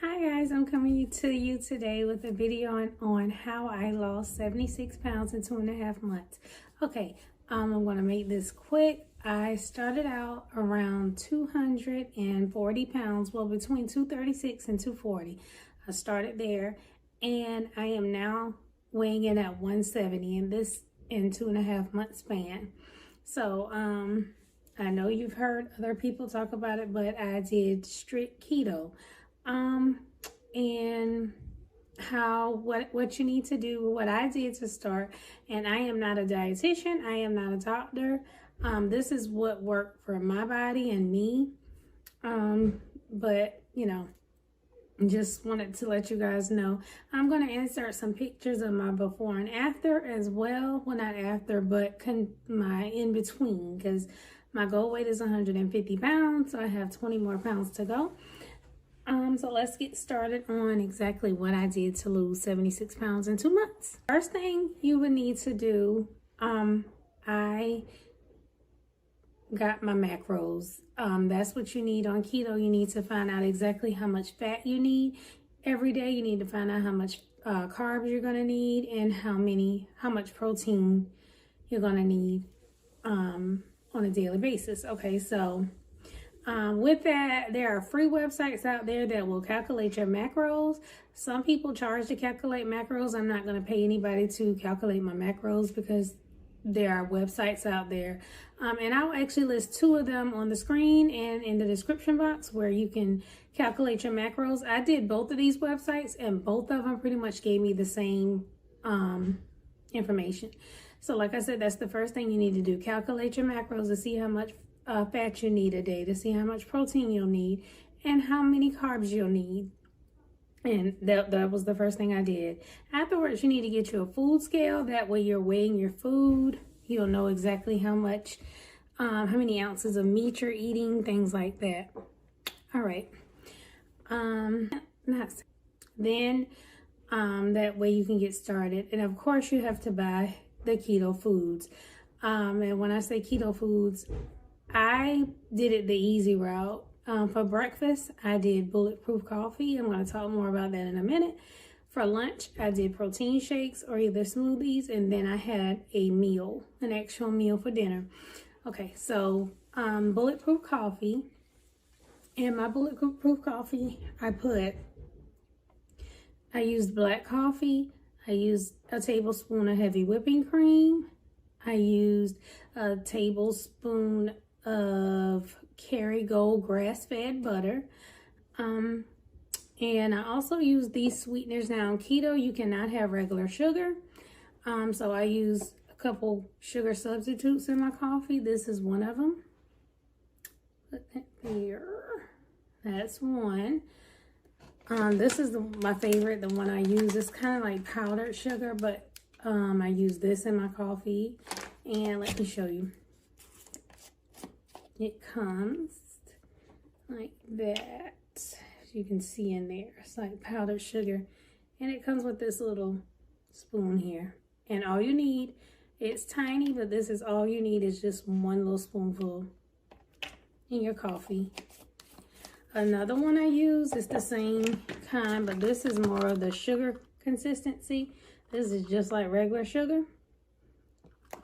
Hi guys, I'm coming to you today with a video on how I lost 76 pounds in 2.5 months. Okay, I'm going to make this quick. I started out around 240 pounds, well between 236 and 240. I started there and I am now weighing in at 170 in this in 2.5 month span. So I know you've heard other people talk about it, but I did strict keto. And what you need to do, what I did to start, and I am not a dietitian, I am not a doctor. This is what worked for my body and me. But you know, just wanted to let you guys know. I'm going to insert some pictures of my before and after as well. Well, not after, but my in between, because my goal weight is 150 pounds, so I have 20 more pounds to go. So let's get started on exactly what I did to lose 76 pounds in 2 months. First thing you would need to do, I got my macros. That's what you need on keto. You need to find out exactly how much fat you need every day. You need to find out how much carbs you're gonna need and how much protein you're gonna need on a daily basis. Okay, so with that, there are free websites out there that will calculate your macros. Some people charge to calculate macros. I'm not going to pay anybody to calculate my macros because there are websites out there. And I'll actually list 2 of them on the screen and in the description box where you can calculate your macros. I did both of these websites and both of them pretty much gave me the same information. So like I said, that's the first thing you need to do. Calculate your macros to see how much fat you need a day, to see how much protein you'll need and how many carbs you'll need. And that was the first thing I did. Afterwards, you need to get you a food scale. That way you're weighing your food. You'll know exactly how many ounces of meat you're eating, things like that. All right. Then that way you can get started. And of course you have to buy the keto foods. And when I say keto foods, I did it the easy route. For breakfast, I did Bulletproof coffee. I'm going to talk more about that in a minute. For lunch, I did protein shakes or either smoothies, and then I had a meal, an actual meal for dinner. Okay, so Bulletproof coffee. In my Bulletproof coffee, I used black coffee. I used a tablespoon of heavy whipping cream. I used a tablespoon of Kerrygold grass-fed butter. And I also use these sweeteners. Now on keto, you cannot have regular sugar. So I use a couple sugar substitutes in my coffee. This is one of them. Put that there. That's one. This is my favorite, the one I use. It's kind of like powdered sugar, but I use this in my coffee. And let me show you. It comes like that, as you can see in there. It's like powdered sugar, and it comes with this little spoon here. And all you need, it's tiny, but this is all you need, is just one little spoonful in your coffee. Another one I use is the same kind, but this is more of the sugar consistency. This is just like regular sugar.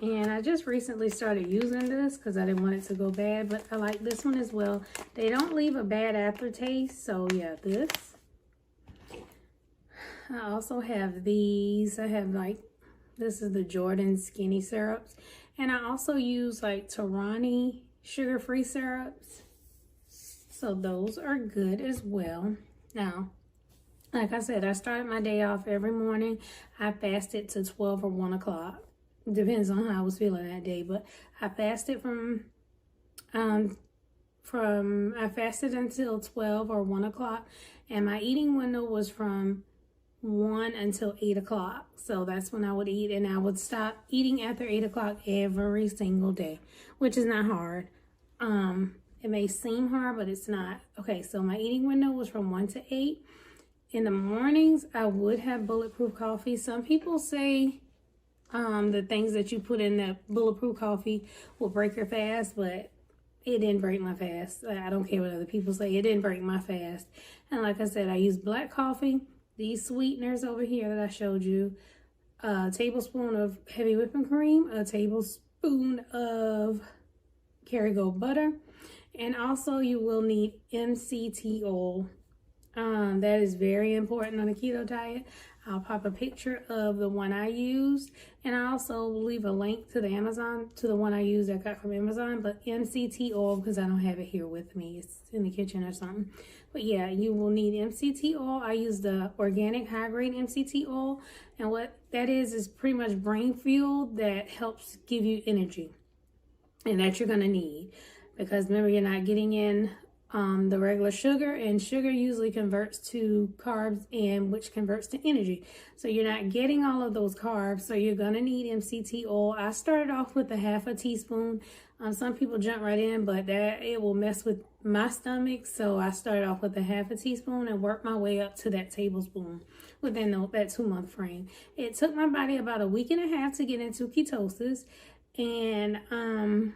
And I just recently started using this because I didn't want it to go bad, but I like this one as well. They don't leave a bad aftertaste, so yeah, this. I also have these. I have this is the Jordan Skinny Syrups. And I also use like Torani sugar-free syrups. So those are good as well. Now, like I said, I started my day off every morning. I fasted to 12 or 1 o'clock. Depends on how I was feeling that day, but I fasted I fasted until 12 or 1 o'clock, and my eating window was from 1 until 8 o'clock. So that's when I would eat, and I would stop eating after 8 o'clock every single day, which is not hard. It may seem hard, but it's not. Okay, so my eating window was from 1 to 8. In the mornings, I would have Bulletproof coffee. Some people say the things that you put in that Bulletproof coffee will break your fast, but it didn't break my fast. I don't care what other people say. It didn't break my fast. And like I said, I use black coffee, these sweeteners over here that I showed you, a tablespoon of heavy whipping cream, a tablespoon of Kerrygold butter, and also you will need MCT oil. That is very important on a keto diet. I'll pop a picture of the one I used, and I also will leave a link to the one I used that I got from Amazon, but MCT oil, because I don't have it here with me. It's in the kitchen or something. But yeah, you will need MCT oil. I use the organic high-grade MCT oil, and what that is pretty much brain fuel that helps give you energy, and that you're gonna need, because remember, you're not getting in the regular sugar, and sugar usually converts to carbs, and which converts to energy. So you're not getting all of those carbs, so you're gonna need MCT oil. I started off with a half a teaspoon. Some people jump right in, but it will mess with my stomach, so I started off with a half a teaspoon and worked my way up to that tablespoon within that 2-month frame. It took my body about a week and a half to get into ketosis, and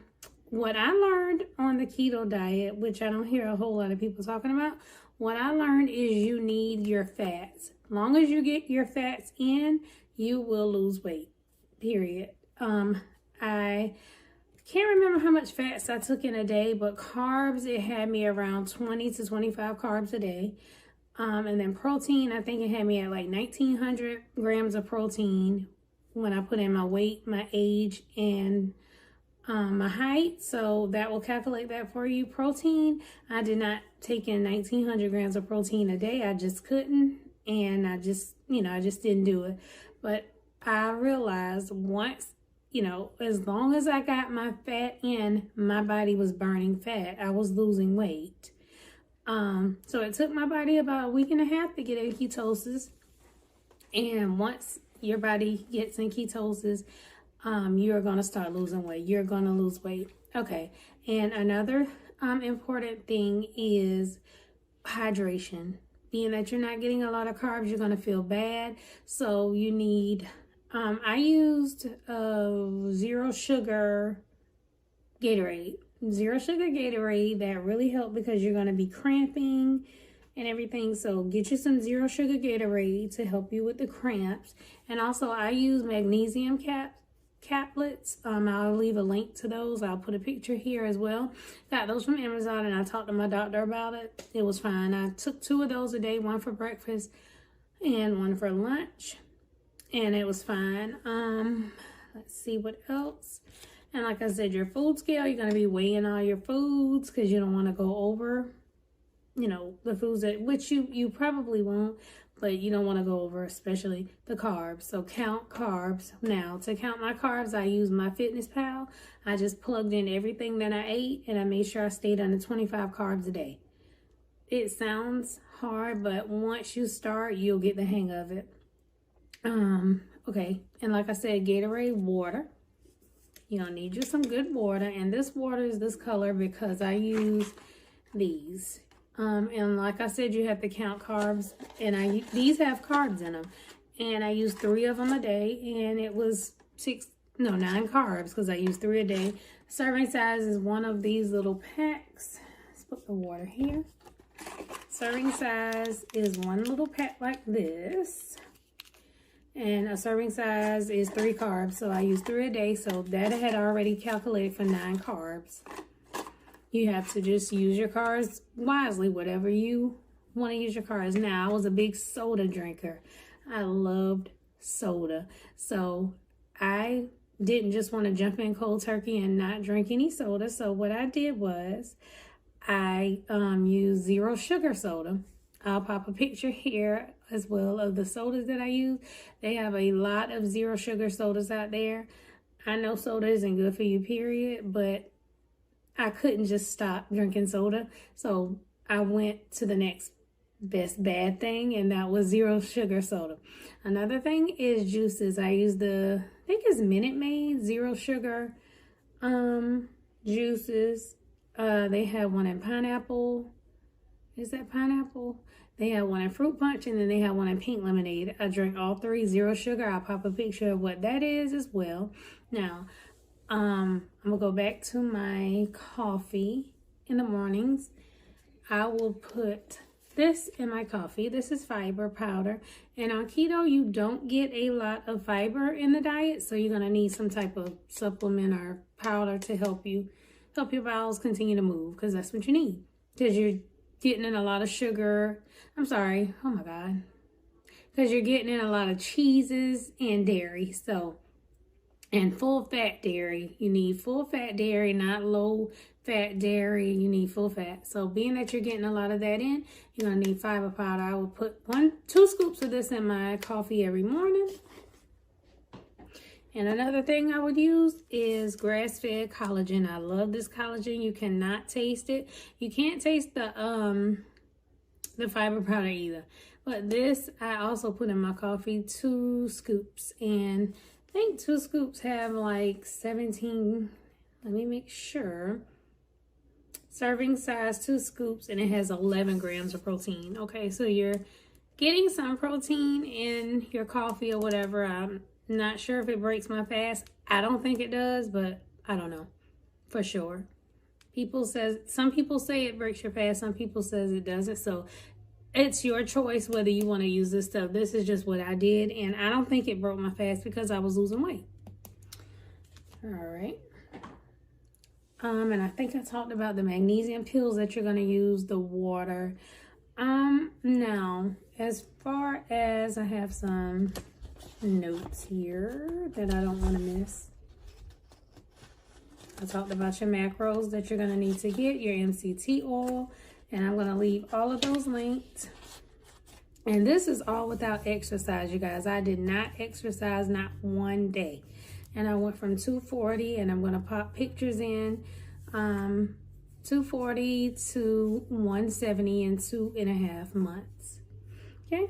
what I learned on the keto diet, which I don't hear a whole lot of people talking about, what I learned is you need your fats. As long as you get your fats in, you will lose weight, period. I can't remember how much fats I took in a day, but carbs, it had me around 20 to 25 carbs a day. And then protein, I think it had me at like 1,900 grams of protein when I put in my weight, my age, and my height. So that will calculate that for you. Protein, I did not take in 1,900 grams of protein a day. I just couldn't, and I just didn't do it. But I realized once, as long as I got my fat in, my body was burning fat. I was losing weight. So it took my body about a week and a half to get in ketosis. And once your body gets in ketosis, you're going to start losing weight. You're going to lose weight. Okay. And another important thing is hydration. Being that you're not getting a lot of carbs, you're going to feel bad. So you need, I used zero sugar Gatorade. Zero sugar Gatorade, that really helped because you're going to be cramping and everything. So get you some zero sugar Gatorade to help you with the cramps. And also I use magnesium caplets. I'll leave a link to those. I'll put a picture here as well. Got those from Amazon, and I talked to my doctor about it. It was fine. I took 2 of those a day, one for breakfast and one for lunch, and it was fine. Let's see what else. And like I said, your food scale, you're going to be weighing all your foods because you don't want to go over, the foods which you probably won't, but you don't want to go over, especially the carbs. So count carbs. Now, to count my carbs, I use my FitnessPal. I just plugged in everything that I ate, and I made sure I stayed under 25 carbs a day. It sounds hard, but once you start, you'll get the hang of it. Okay, and like I said, Gatorade, water. You're going to need you some good water, and this water is this color because I use these. And like I said, you have to count carbs, and these have carbs in them, and I use 3 of them a day, and it was 9 carbs because I use 3 a day. Serving size is one of these little packs. Let's put the water here. Serving size is one little pack like this, and a serving size is 3 carbs, so I use 3 a day. So that I had already calculated for 9 carbs. You have to just use your carbs wisely, whatever you want to use your carbs. Now, I was a big soda drinker. I loved soda. So I didn't just want to jump in cold turkey and not drink any soda. So what I did was I used zero sugar soda. I'll pop a picture here as well of the sodas that I use. They have a lot of zero sugar sodas out there. I know soda isn't good for you, period, but I couldn't just stop drinking soda. So I went to the next best bad thing, and that was zero sugar soda. Another thing is juices. I use I think it's Minute Maid zero sugar juices. They have one in pineapple. Is that pineapple? They have one in fruit punch, and then they have one in pink lemonade. I drink all 3 zero sugar. I'll pop a picture of what that is as well. Now, I'm gonna go back to my coffee in the mornings. I will put this in my coffee. This is fiber powder. And on keto, you don't get a lot of fiber in the diet. So you're gonna need some type of supplement or powder to help your bowels continue to move, because that's what you need. Because you're getting in a lot of sugar. I'm sorry. Oh my God. Because you're getting in a lot of cheeses and dairy. So, and full fat dairy. You need full fat dairy, not low fat dairy. You need full fat. So being that you're getting a lot of that in, you're going to need fiber powder. I will put 2 scoops of this in my coffee every morning. And another thing I would use is grass-fed collagen. I love this collagen. You cannot taste it. You can't taste the fiber powder either. But this, I also put in my coffee 2 scoops. And I think 2 scoops have like 17, let me make sure. Serving size 2 scoops, and it has 11 grams of protein. Okay, so you're getting some protein in your coffee or whatever. I'm not sure if it breaks my fast. I don't think it does, but I don't know for sure. Some people say it breaks your fast, some people says it doesn't. So it's your choice whether you want to use this stuff. This is just what I did, and I don't think it broke my fast because I was losing weight. All right. And I think I talked about the magnesium pills that you're going to use, the water. Now, as far as I have some notes here that I don't want to miss. I talked about your macros that you're going to need to get, your MCT oil, and I'm going to leave all of those linked. And this is all without exercise, you guys. I did not exercise, not one day. And I went from 240, and I'm going to pop pictures in, 240 to 170 in 2.5 months. Okay,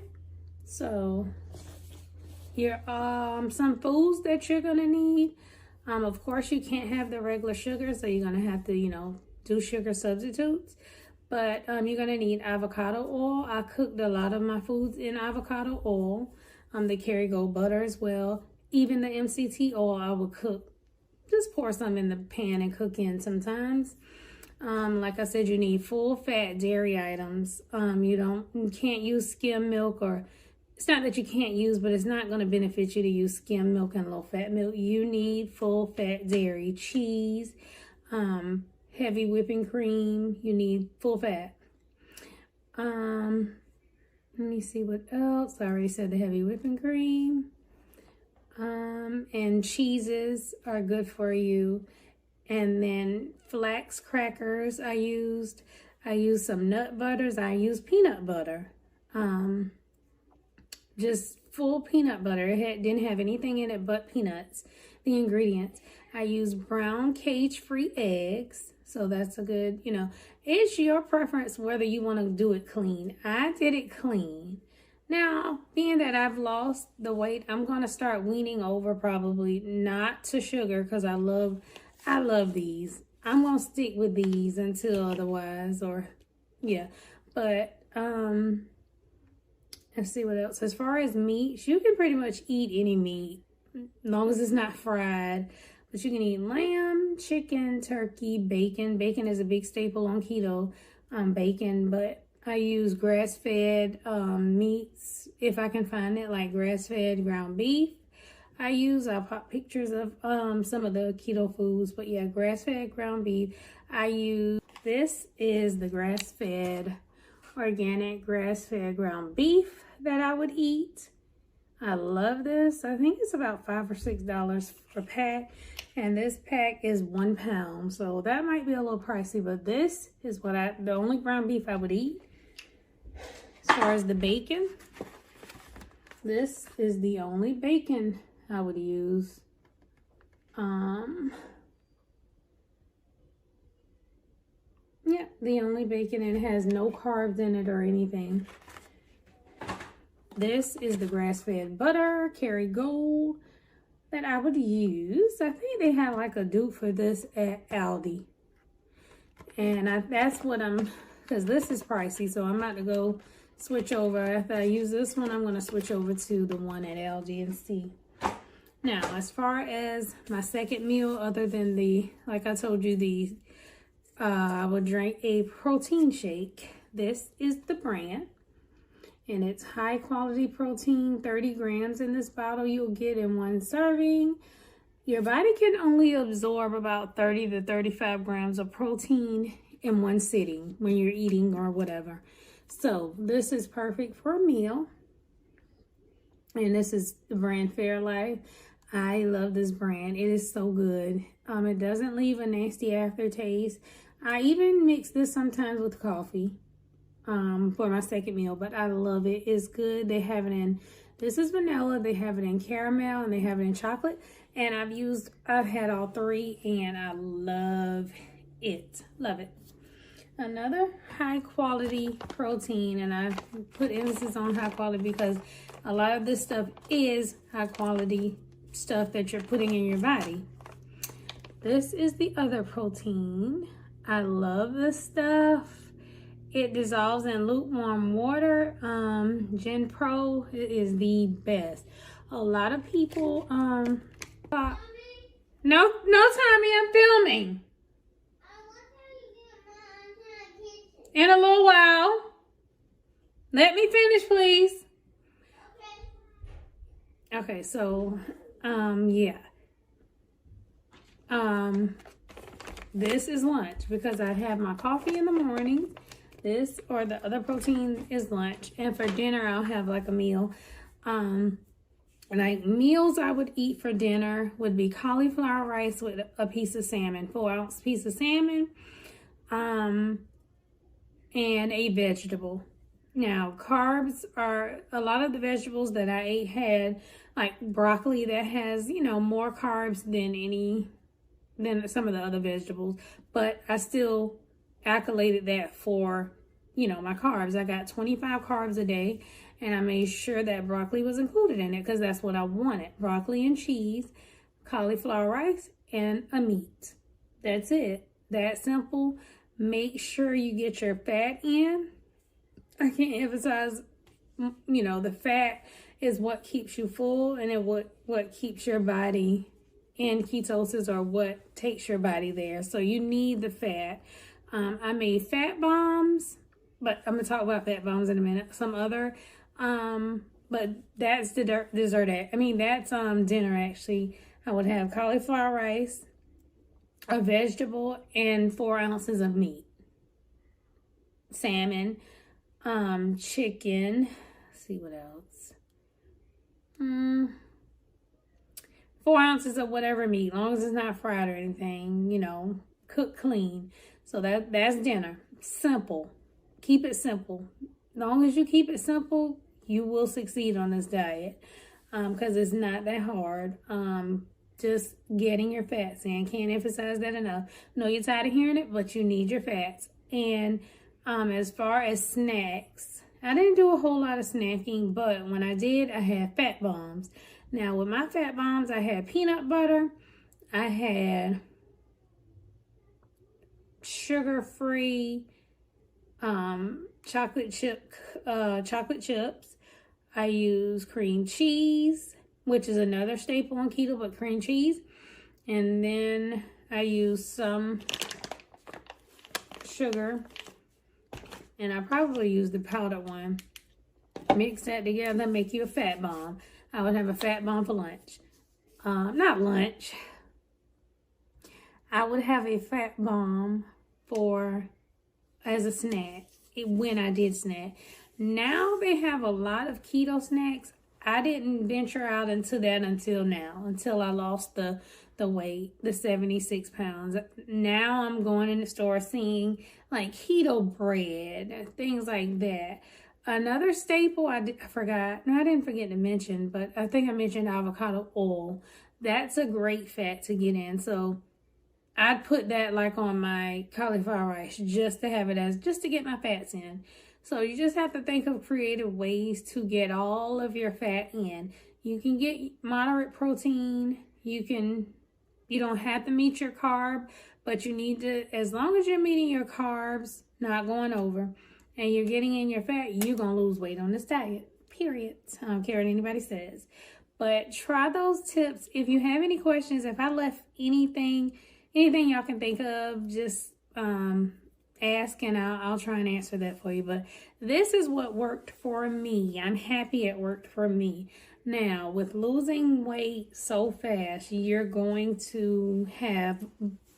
so here are some foods that you're going to need. Of course, you can't have the regular sugar, so you're going to have to, do sugar substitutes. But you're going to need avocado oil. I cooked a lot of my foods in avocado oil. The Kerrygold butter as well. Even the MCT oil I would cook. Just pour some in the pan and cook in sometimes. Like I said, you need full fat dairy items. You can't use skim milk, or it's not that you can't use, but it's not going to benefit you to use skim milk and low fat milk. You need full fat dairy, cheese, heavy whipping cream. You need full fat. Let me see what else. I already said the heavy whipping cream. And cheeses are good for you. And then flax crackers I used some nut butters. I used peanut butter. Just full peanut butter. It didn't have anything in it but peanuts, the ingredients. I used brown cage-free eggs. So that's a good, it's your preference whether you want to do it clean. I did it clean. Now, being that I've lost the weight, I'm going to start weaning over, probably not to sugar, because I love these. I'm going to stick with these until otherwise, but let's see what else. As far as meats, you can pretty much eat any meat, as long as it's not fried. But you can eat lamb, chicken, turkey, bacon. Bacon is a big staple on keto, bacon, but I use grass-fed meats, if I can find it, like grass-fed ground beef. I'll pop pictures of some of the keto foods, but yeah, grass-fed ground beef. This is the grass-fed, organic grass-fed ground beef that I would eat. I love this. I think it's about $5 or $6 per pack, and this pack is 1 pound, so that might be a little pricey, but this is the only ground beef I would eat. As far as the bacon, this is the only bacon I would use. Yeah, the only bacon, and it has no carbs in it or anything. This is the grass-fed butter, Kerrygold, that I would use. I think they had like a dupe for this at Aldi. And that's what because this is pricey, so I'm about to go switch over. After I use this one, I'm going to switch over to the one at Aldi and see. Now, as far as my second meal, other than like I told you, I would drink a protein shake. This is the brand, and it's high quality protein, 30 grams in this bottle you'll get in one serving. Your body can only absorb about 30 to 35 grams of protein in one sitting when you're eating or whatever. So this is perfect for a meal. And this is the brand Fairlife. I love this brand. It is so good. It doesn't leave a nasty aftertaste. I even mix this sometimes with coffee for my second meal, but I love it. It's good. They have it in, this is vanilla. They have it in caramel and they have it in chocolate. And I've had all three and I love it. Love it. Another high quality protein, and I put emphasis on high quality because a lot of this stuff is high quality stuff that you're putting in your body. This is the other protein. I love this stuff. It dissolves in lukewarm water. Gen Pro is the best. A lot of people, no, Tommy, I'm filming. In a little while. Let me finish, please. Okay, so, yeah. This is lunch because I have my coffee in the morning. This or the other protein is lunch. And for dinner, I'll have like a meal. Like meals I would eat for dinner would be cauliflower rice with a piece of salmon, 4-ounce piece of salmon, and a vegetable. Now, carbs are, a lot of the vegetables that I ate had like broccoli that has, you know, more carbs than some of the other vegetables, but I still calculated that for, you know, my carbs. I got 25 carbs a day. And I made sure that broccoli was included in it because that's what I wanted. Broccoli and cheese, cauliflower rice, and a meat. That's it. That simple. Make sure you get your fat in. I can't emphasize, you know, the fat is what keeps you full and what keeps your body in ketosis or what takes your body there. So you need the fat. I made fat bombs, but I'm going to talk about fat bombs in a minute. Some other... but that's the dessert. I mean, that's dinner actually. I would have cauliflower rice, a vegetable, and 4 ounces of meat. Salmon, chicken. Let's see what else. 4 ounces of whatever meat, as long as it's not fried or anything, you know, cooked clean. So that's dinner. Simple. Keep it simple. As long as you keep it simple, you will succeed on this diet because it's not that hard. Just getting your fats in. Can't emphasize that enough. No, you're tired of hearing it, but you need your fats. And as far as snacks, I didn't do a whole lot of snacking, but when I did, I had fat bombs. Now, with my fat bombs, I had peanut butter. I had sugar-free chocolate chips. I use cream cheese, which is another staple on keto, but cream cheese. And then I use some sugar. And I probably use the powdered one. Mix that together, make you a fat bomb. I would have a fat bomb for lunch. Not lunch. I would have a fat bomb as a snack when I did snack. Now they have a lot of keto snacks. I didn't venture out into that until I lost the weight, the 76 pounds. Now I'm going in the store seeing like keto bread, things like that. Another staple I didn't forget to mention, but I think I mentioned avocado oil. That's a great fat to get in. So I'd put that like on my cauliflower rice just to have it just to get my fats in. So you just have to think of creative ways to get all of your fat in. You can get moderate protein. You don't have to meet your carb, but you need to, as long as you're meeting your carbs, not going over, and you're getting in your fat, you're going to lose weight on this diet, period. I don't care what anybody says. But try those tips. If you have any questions, if I left anything y'all can think of, just ask and I'll try and answer that for you. But this is what worked for me. I'm happy it worked for me. Now, with losing weight so fast, you're going to have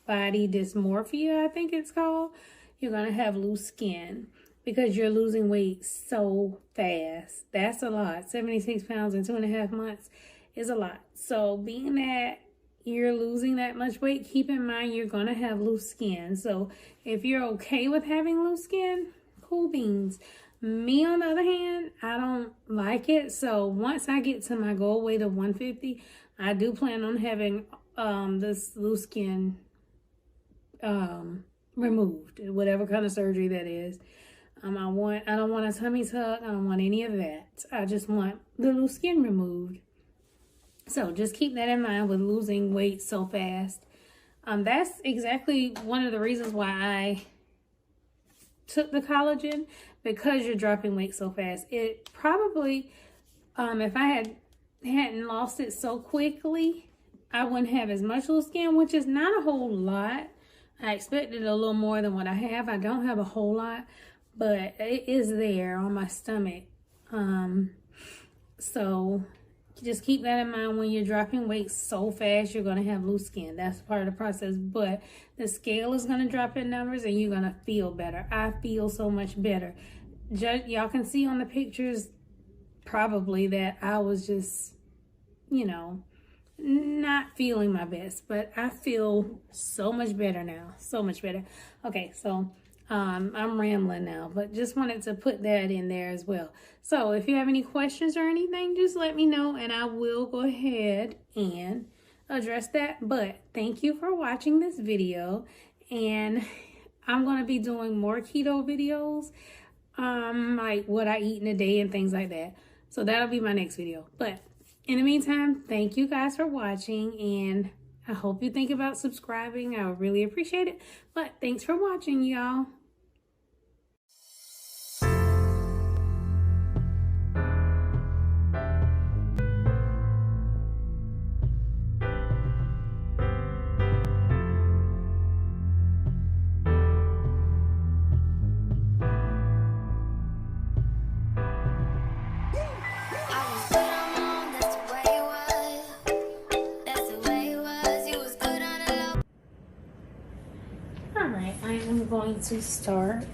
body dysmorphia, I think it's called. You're going to have loose skin because you're losing weight so fast. That's a lot. 76 pounds in 2.5 months is a lot. So being that you're losing that much weight, keep in mind you're going to have loose skin. So if you're okay with having loose skin, cool beans. Me, on the other hand, I don't like it. So once I get to my goal weight of 150, I do plan on having this loose skin removed, whatever kind of surgery that is. I don't want a tummy tuck. I don't want any of that. I just want the loose skin removed. So just keep that in mind with losing weight so fast. That's exactly one of the reasons why I took the collagen, because you're dropping weight so fast. It probably, if I hadn't lost it so quickly, I wouldn't have as much loose skin, which is not a whole lot. I expected a little more than what I have. I don't have a whole lot, but it is there on my stomach. So just keep that in mind. When you're dropping weight so fast, you're going to have loose skin. That's part of the process. But the scale is going to drop in numbers and you're going to feel better. I feel so much better. Y'all can see on the pictures probably that I was just, you know, not feeling my best. But I feel so much better now. So much better. Okay, so I'm rambling now, but just wanted to put that in there as well. So if you have any questions or anything, just let me know and I will go ahead and address that. But thank you for watching this video, and I'm going to be doing more keto videos, like what I eat in a day and things like that. So that'll be my next video. But in the meantime, thank you guys for watching, and I hope you think about subscribing. I would really appreciate it. But thanks for watching, y'all. Alright, I am going to start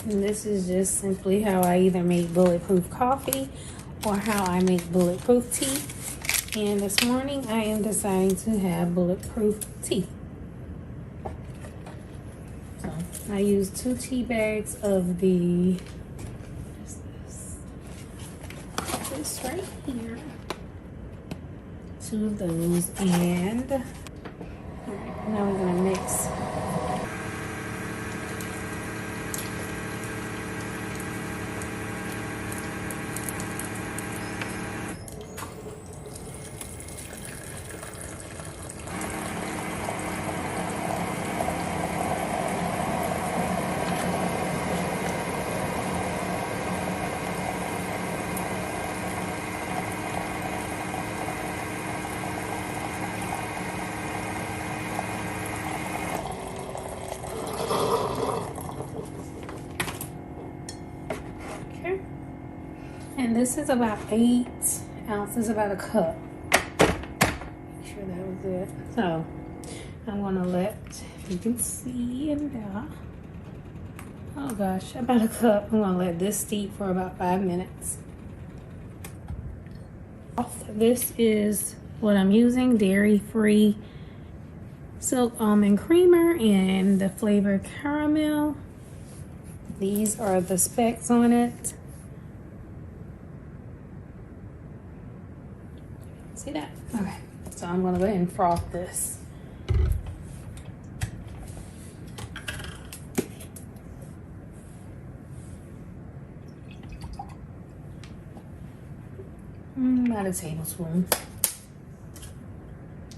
and this is just simply how I either make bulletproof coffee or how I make bulletproof tea. And this morning I am deciding to have bulletproof tea. So I use 2 tea bags of the, this right here. 2 of those, and now we're gonna mix. And this is about 8 ounces, about a cup. Make sure that was it. So I'm gonna let, you can see about, oh gosh, about a cup. I'm gonna let this steep for about 5 minutes. This is what I'm using, dairy-free silk almond creamer and the flavor caramel. These are the specs on it. See that? Okay, so I'm gonna go ahead and froth this. About a tablespoon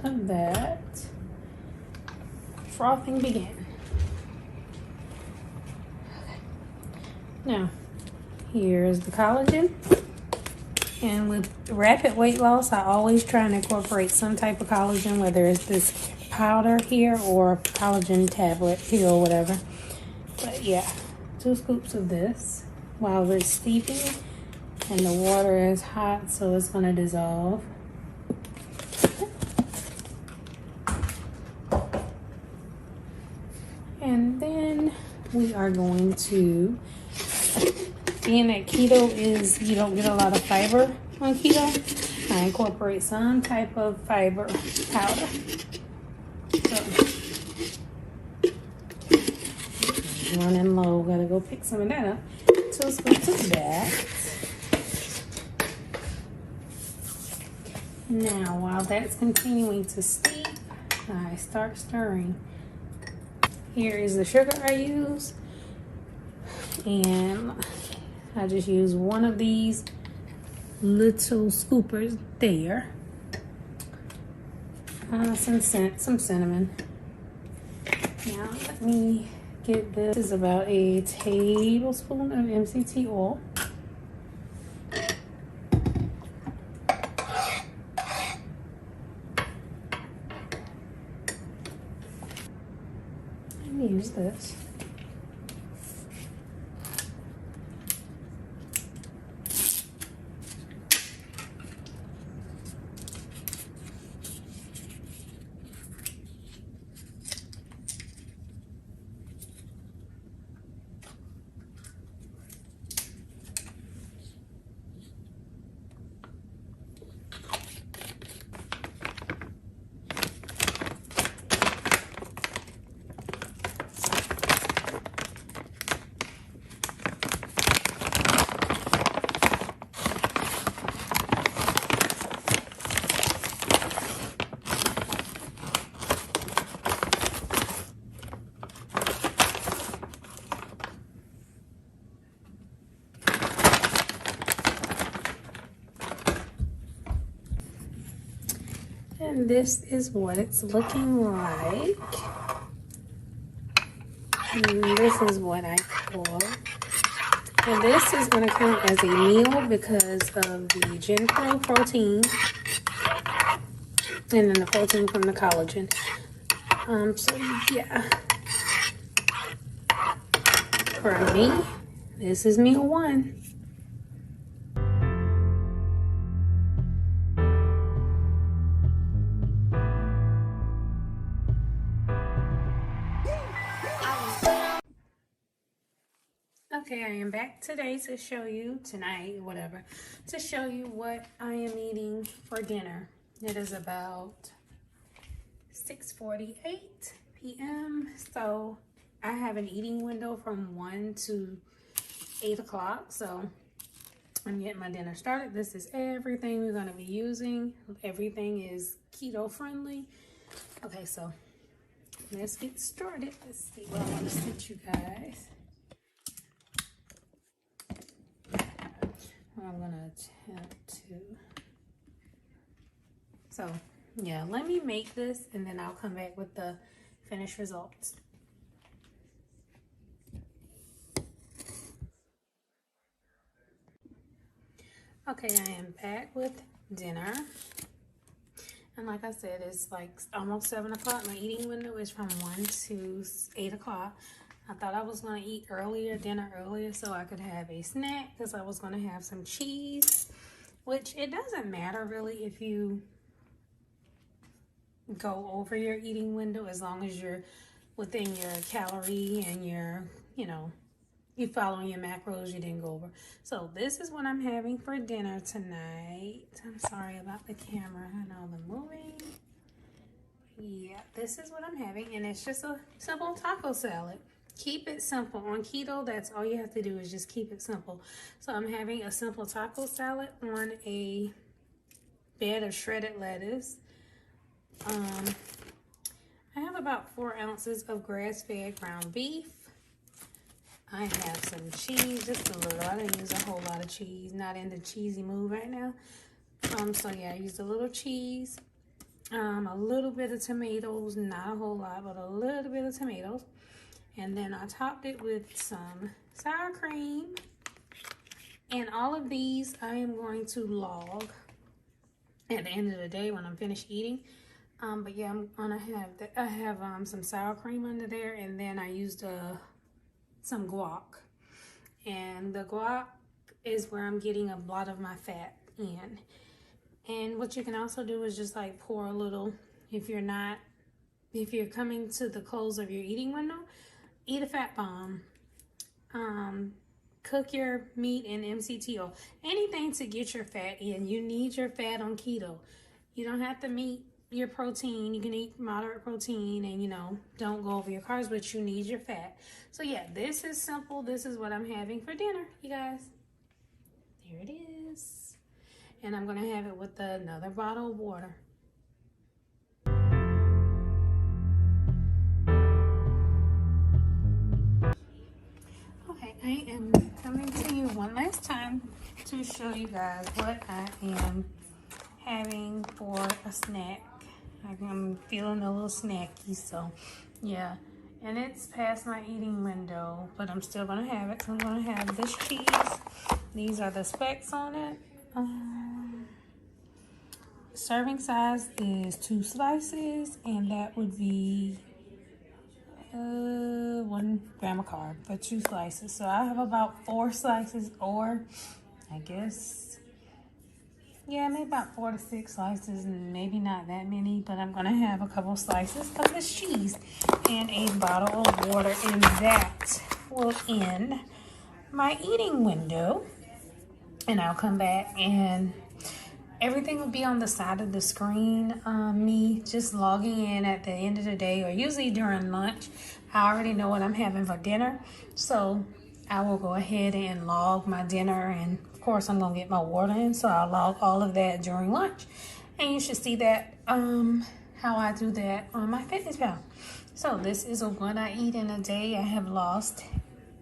of that. Frothing begin. Okay. Now, here's the collagen. And with rapid weight loss, I always try and incorporate some type of collagen, whether it's this powder here or collagen tablet here or whatever. But yeah, 2 scoops of this while it's steeping, and the water is hot, so it's going to dissolve. And then we are going to, being that keto is, you don't get a lot of fiber on keto, I incorporate some type of fiber powder. So, running low, gotta go pick some of that up. 2 scoops of that. Now, while that's continuing to steep, I start stirring. Here is the sugar I use, and I just use one of these little scoopers there. Some cinnamon. Now let me get this. This is about a tablespoon of MCT oil. Use this. And this is what it's looking like. And this is what I pour. And this is going to count as a meal because of the Gen protein. And then the protein from the collagen. So yeah. For me, this is meal 1. Okay, I am back today to show you, tonight, whatever, to show you what I am eating for dinner. It is about 6:48 p.m. So I have an eating window from 1 to 8 o'clock. So I'm getting my dinner started. This is everything we're going to be using. Everything is keto friendly. Okay, so let's get started. Let's see what I want to teach you guys. I'm gonna attempt to. So yeah, let me make this and then I'll come back with the finished results. Okay, I am back with dinner. And like I said, it's like almost 7 o'clock. My eating window is from 1 to 8 o'clock. I thought I was going to eat dinner earlier, so I could have a snack because I was going to have some cheese, which it doesn't matter really if you go over your eating window as long as you're within your calorie and your, you following your macros, you didn't go over. So this is what I'm having for dinner tonight. I'm sorry about the camera and all the moving. Yeah, this is what I'm having, and it's just a simple taco salad. Keep it simple. On keto, that's all you have to do is just keep it simple. So I'm having a simple taco salad on a bed of shredded lettuce. I have about 4 ounces of grass-fed ground beef. I have some cheese, just a little. I didn't use a whole lot of cheese. Not in the cheesy mood right now. So yeah, I used a little cheese. A little bit of tomatoes, not a whole lot, but a little bit of tomatoes. And then I topped it with some sour cream. And all of these I am going to log at the end of the day when I'm finished eating. But yeah, I'm gonna have I have some sour cream under there, and then I used some guac. And the guac is where I'm getting a lot of my fat in. And what you can also do is just like pour a little, if you're coming to the close of your eating window, eat a fat bomb. Cook your meat in MCT oil. Anything to get your fat in. You need your fat on keto. You don't have to meet your protein. You can eat moderate protein and, you know, don't go over your carbs, but you need your fat. So yeah, this is simple. This is what I'm having for dinner, you guys. Here it is. And I'm going to have it with another bottle of water. Okay, I am coming to you one last time to show you guys what I am having for a snack. I'm feeling a little snacky, so yeah. And it's past my eating window, but I'm still gonna have it. So I'm gonna have this cheese. These are the specs on it. Serving size is 2 slices, and that would be 1 gram of carb for 2 slices. So I have about 4 slices, or I guess, yeah, maybe about 4 to 6 slices, and maybe not that many, but I'm gonna have a couple slices of this cheese and a bottle of water, and that will end my eating window. And I'll come back and everything will be on the side of the screen. Me just logging in at the end of the day, or usually during lunch. I already know what I'm having for dinner, so I will go ahead and log my dinner, and of course I'm gonna get my water in, so I'll log all of that during lunch. And you should see that how I do that on my FitnessPal. So this is what I eat in a day. I have lost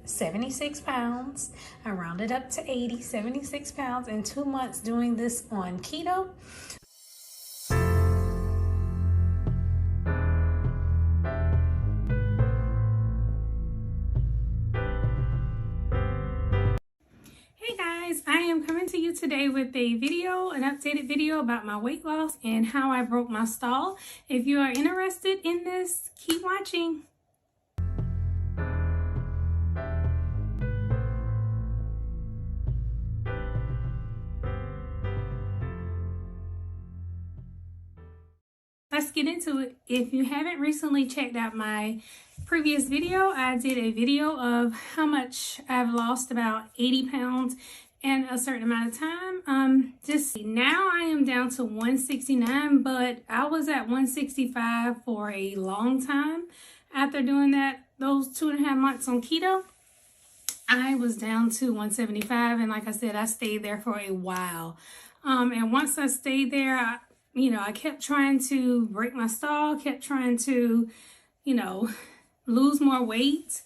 76 pounds. I rounded up to 80, 76 pounds in 2 months doing this on keto. Hey guys, I am coming to you today with a video, an updated video about my weight loss and how I broke my stall. If you are interested in this, keep watching. Let's get into it. If you haven't recently checked out my previous video, I did a video of how much I've lost, about 80 pounds in a certain amount of time. Just now I am down to 169, but I was at 165 for a long time. After doing those 2.5 months on keto, I was down to 175, and like I said, I stayed there for a while. And once I stayed there, I kept trying to break my stall, kept trying to, lose more weight.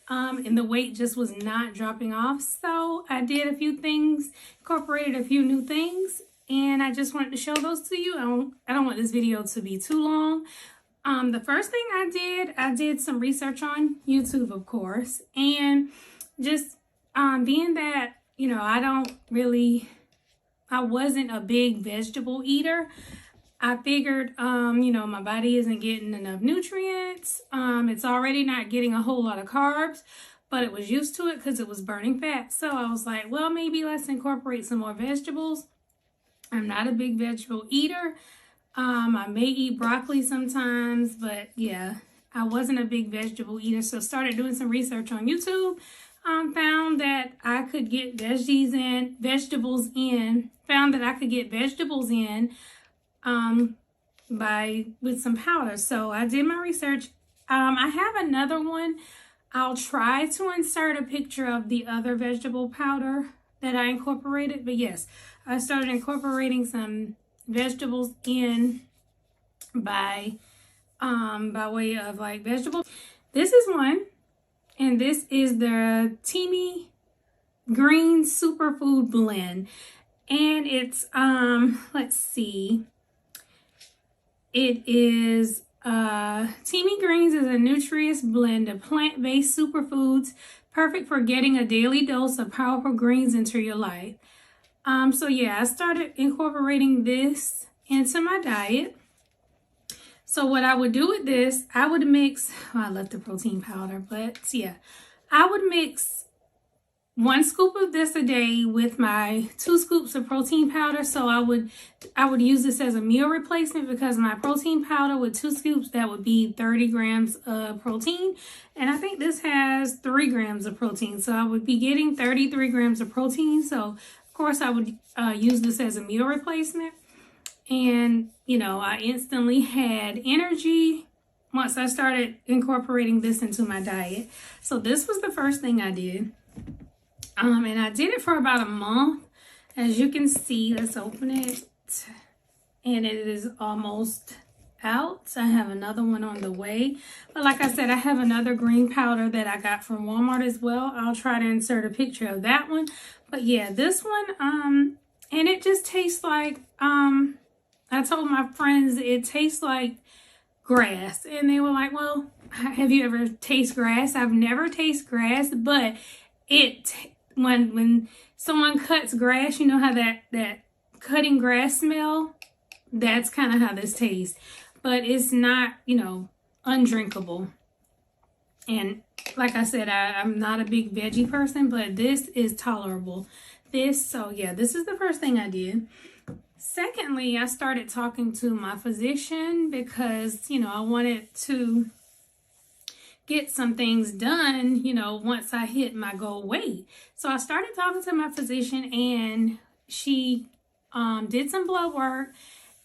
And the weight just was not dropping off. So I did a few things, incorporated a few new things, and I just wanted to show those to you. I don't want this video to be too long. The first thing I did some research on YouTube, of course, and just being that, I wasn't a big vegetable eater. I figured, my body isn't getting enough nutrients. It's already not getting a whole lot of carbs, but it was used to it because it was burning fat. So I was like, well, maybe let's incorporate some more vegetables. I'm not a big vegetable eater. I may eat broccoli sometimes, but yeah, I wasn't a big vegetable eater. So started doing some research on YouTube. Found that I could get vegetables in with some powder. So I did my research. I have another one. I'll try to insert a picture of the other vegetable powder that I incorporated. But yes, I started incorporating some vegetables in by way of like vegetables. This is one. And this is the Teamy Green Superfood Blend. And it's, let's see. It is Teamy Greens is a nutritious blend of plant-based superfoods, perfect for getting a daily dose of powerful greens into your life. So yeah, I started incorporating this into my diet. So what I would do with this, I would mix, well, I left the protein powder, but yeah, I would mix 1 scoop of this a day with my 2 scoops of protein powder. So I would use this as a meal replacement, because my protein powder with 2 scoops, that would be 30 grams of protein. And I think this has 3 grams of protein. So I would be getting 33 grams of protein. So of course I would use this as a meal replacement. And, you know, I instantly had energy once I started incorporating this into my diet. So this was the first thing I did. And I did it for about a month. As you can see, let's open it. And it is almost out. I have another one on the way. But like I said, I have another green powder that I got from Walmart as well. I'll try to insert a picture of that one. But yeah, this one, and it just tastes like, I told my friends it tastes like grass. And they were like, well, have you ever tasted grass? I've never tasted grass, but when someone cuts grass, you know how that cutting grass smell? That's kind of how this tastes. But it's not, you know, undrinkable. And like I said, I'm not a big veggie person, but this is tolerable. So yeah, this is the first thing I did. Secondly, I started talking to my physician because, you know, I wanted to get some things done, you know, once I hit my goal weight. So I started talking to my physician, and she did some blood work,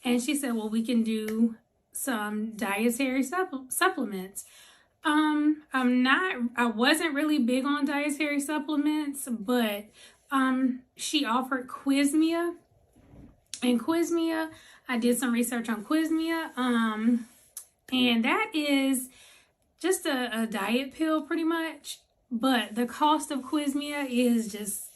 and she said, well, we can do some dietary supplements. I wasn't really big on dietary supplements, but she offered Quizmia. And Quizmia, I did some research on Quizmia, and that is just a diet pill pretty much, but the cost of Quizmia is just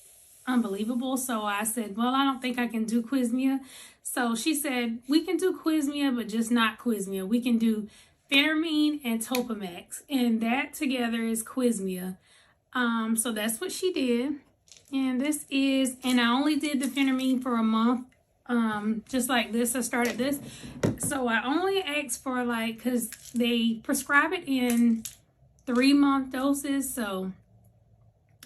unbelievable. So I said, well, I don't think I can do Quizmia. So she said, we can do Quizmia, but just not Quizmia. We can do Phentermine and Topamax, and that together is Quizmia. So that's what she did. And and I only did the Phentermine for a month. Just like this, I started this. So I only asked for because they prescribe it in 3-month doses. So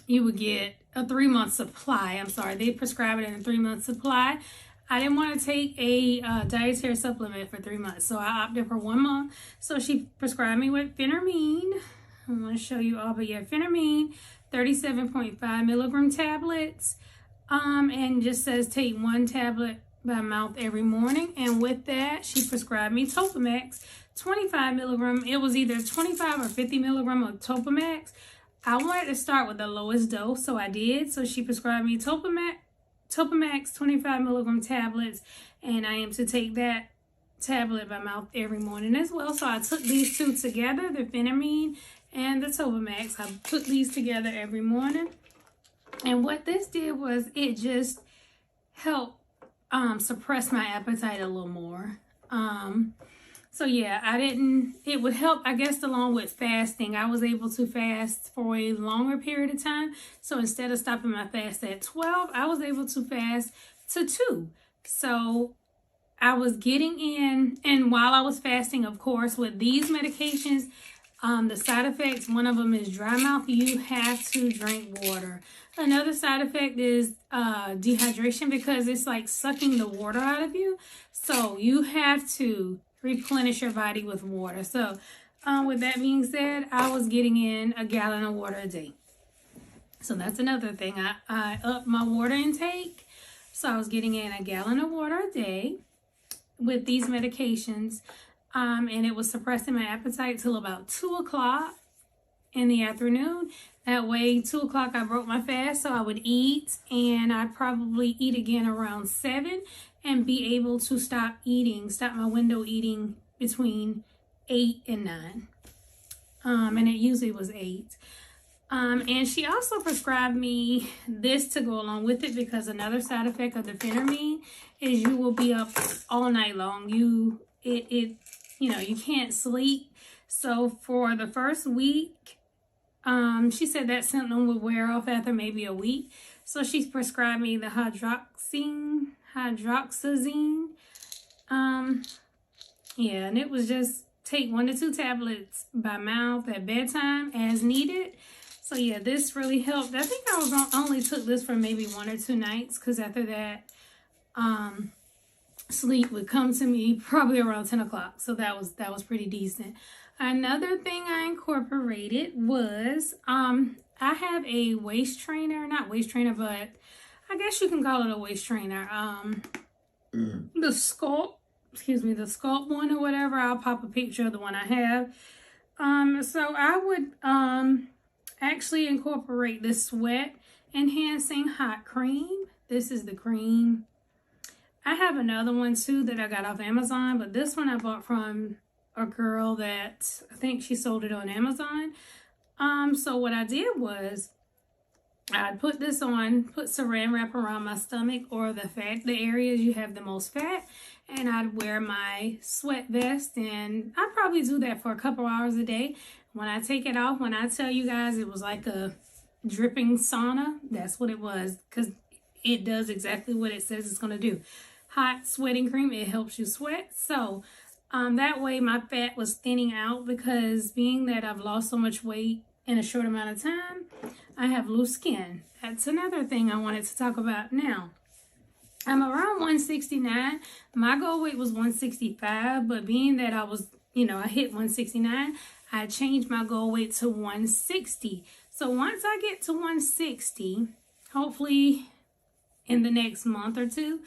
you would get a 3-month supply. I'm sorry, they prescribe it in a 3-month supply. I didn't want to take a dietary supplement for 3 months. So I opted for 1 month. So she prescribed me with Phentermine. I'm going to show you all, but yeah, Phentermine, 37.5 milligram tablets. And just says take 1 tablet by mouth every morning. And with that, she prescribed me Topamax, 25 milligram. It was either 25 or 50 milligram of Topamax. I wanted to start with the lowest dose, so I did. So she prescribed me Topamax 25 milligram tablets, and I am to take that tablet by mouth every morning as well. So I took these two together, the Phentermine and the Topamax. I took these together every morning. And what this did was it just helped suppress my appetite a little more. So yeah, it would help, I guess, along with fasting. I was able to fast for a longer period of time. So instead of stopping my fast at 12, I was able to fast to 2. So I was getting in, and while I was fasting, of course, with these medications, the side effects, one of them is dry mouth. You have to drink water. Another side effect is dehydration, because it's like sucking the water out of you. So you have to replenish your body with water. So with that being said, I was getting in a gallon of water a day. So that's another thing. I upped my water intake. So I was getting in a gallon of water a day with these medications. And it was suppressing my appetite till about 2 o'clock in the afternoon. That way, 2 o'clock, I broke my fast, so I would eat, and I'd probably eat again around 7 and be able to stop my window eating between 8 and 9. And it usually was 8. And she also prescribed me this to go along with it, because another side effect of the Phentermine is you will be up all night long. you can't sleep. So for the first week, she said that symptom would wear off after maybe a week. So she's prescribed me the hydroxyzine. Yeah, and it was just take 1 to 2 tablets by mouth at bedtime as needed. So yeah, this really helped. I think I was only took this for maybe 1 or 2 nights, because after that, sleep would come to me probably around 10 o'clock. So that was pretty decent. Another thing I incorporated was, I have a waist trainer, not waist trainer, but I guess you can call it a waist trainer. The Sculpt one or whatever. I'll pop a picture of the one I have. So I would, actually incorporate the sweat enhancing hot cream. This is the cream. I have another one too that I got off Amazon, but this one I bought from a girl that I think she sold it on Amazon. So what I did was I'd put this on, put saran wrap around my stomach or the areas you have the most fat, and I'd wear my sweat vest, and I'd probably do that for a couple hours a day. When I take it off, when I tell you guys it was like a dripping sauna, that's what it was, because it does exactly what it says it's going to do. Hot sweating cream, it helps you sweat. So that way my fat was thinning out, because being that I've lost so much weight in a short amount of time, I have loose skin. That's another thing I wanted to talk about now. I'm around 169. My goal weight was 165, but being that I was, I hit 169, I changed my goal weight to 160. So once I get to 160, hopefully in the next month or two,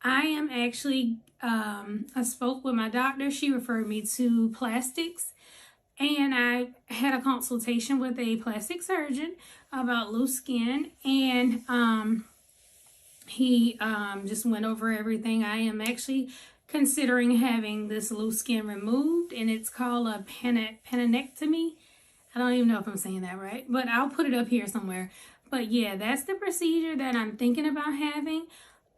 I am actually, I spoke with my doctor. She referred me to plastics, and I had a consultation with a plastic surgeon about loose skin, and he just went over everything. I am actually considering having this loose skin removed, and it's called a panenectomy. I don't even know if I'm saying that right, but I'll put it up here somewhere. But yeah, that's the procedure that I'm thinking about having.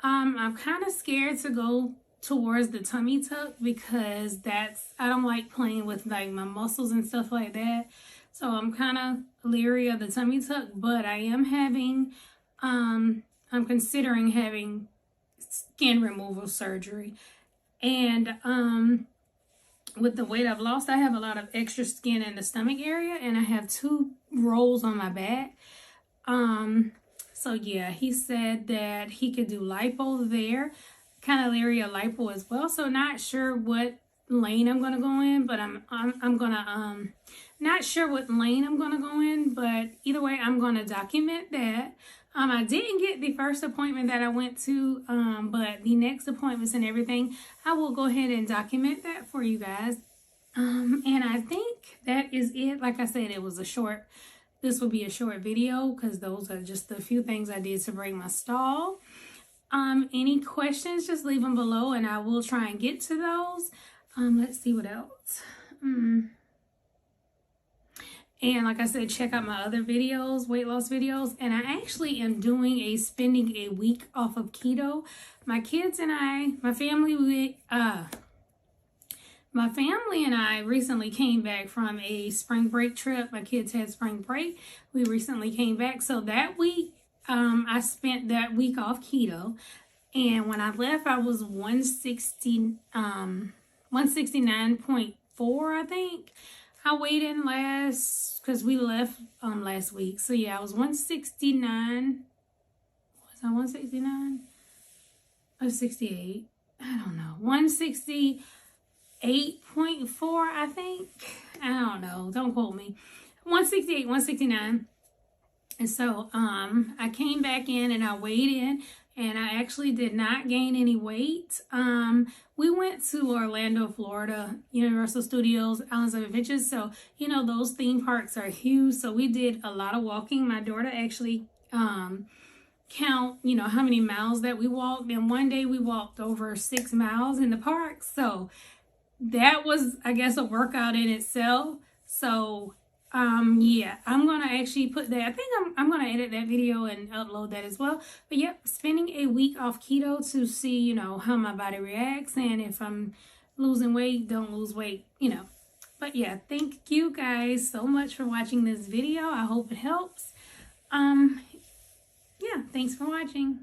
I'm kind of scared to go towards the tummy tuck, because I don't like playing with like my muscles and stuff like that. So I'm kind of leery of the tummy tuck, but I am having, I'm considering having skin removal surgery. And with the weight I've lost, I have a lot of extra skin in the stomach area, and I have 2 rolls on my back. So yeah, he said that he could do lipo there, kind of leery of lipo as well. So not sure what lane I'm gonna go in, but I'm gonna not sure what lane I'm gonna go in, but either way, I'm gonna document that. I didn't get the first appointment that I went to, but the next appointments and everything, I will go ahead and document that for you guys. And I think that is it. Like I said, this will be a short video, because those are just the few things I did to break my stall. Any questions, just leave them below, and I will try and get to those. Let's see what else. And like I said, check out my other videos, weight loss videos. And I actually am doing spending a week off of keto. My kids and I, my family and I recently came back from a spring break trip. My kids had spring break. We recently came back. So that week, I spent that week off keto. And when I left, I was 169.4, I think. I weighed in because we left last week. So yeah, I was 169. Was I 169? Or 68? I don't know. 168.4, I think. I don't know. Don't quote me. 168, 169. And so I came back in and I weighed in, and I actually did not gain any weight. We went to Orlando, Florida, Universal Studios, Islands of Adventure. So, those theme parks are huge. So we did a lot of walking. My daughter actually count, how many miles that we walked. And one day we walked over 6 miles in the park. So that was, I guess, a workout in itself. So yeah, I'm gonna actually put that. I think I'm gonna edit that video and upload that as well. But yep, spending a week off keto to see how my body reacts, and if I'm losing weight, don't lose weight, you know. But yeah, thank you guys so much for watching this video. I hope it helps. Yeah, thanks for watching.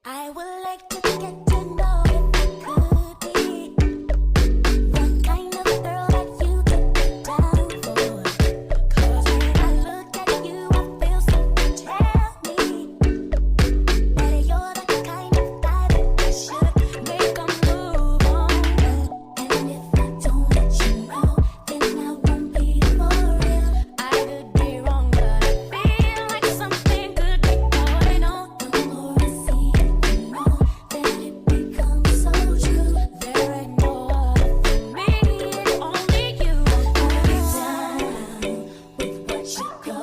I would like to get to know if I could be the kind of girl that you took me down for. 'Cause when I look at you, I feel something tell me that you're the kind of guy that I should make a move on. And if I don't let you know, then I won't be for real. I could be wrong, but I feel like something could be going on. The more I see it, know that it becomes so true. There ain't no other for me, it's only you. I wanna be down with what you go.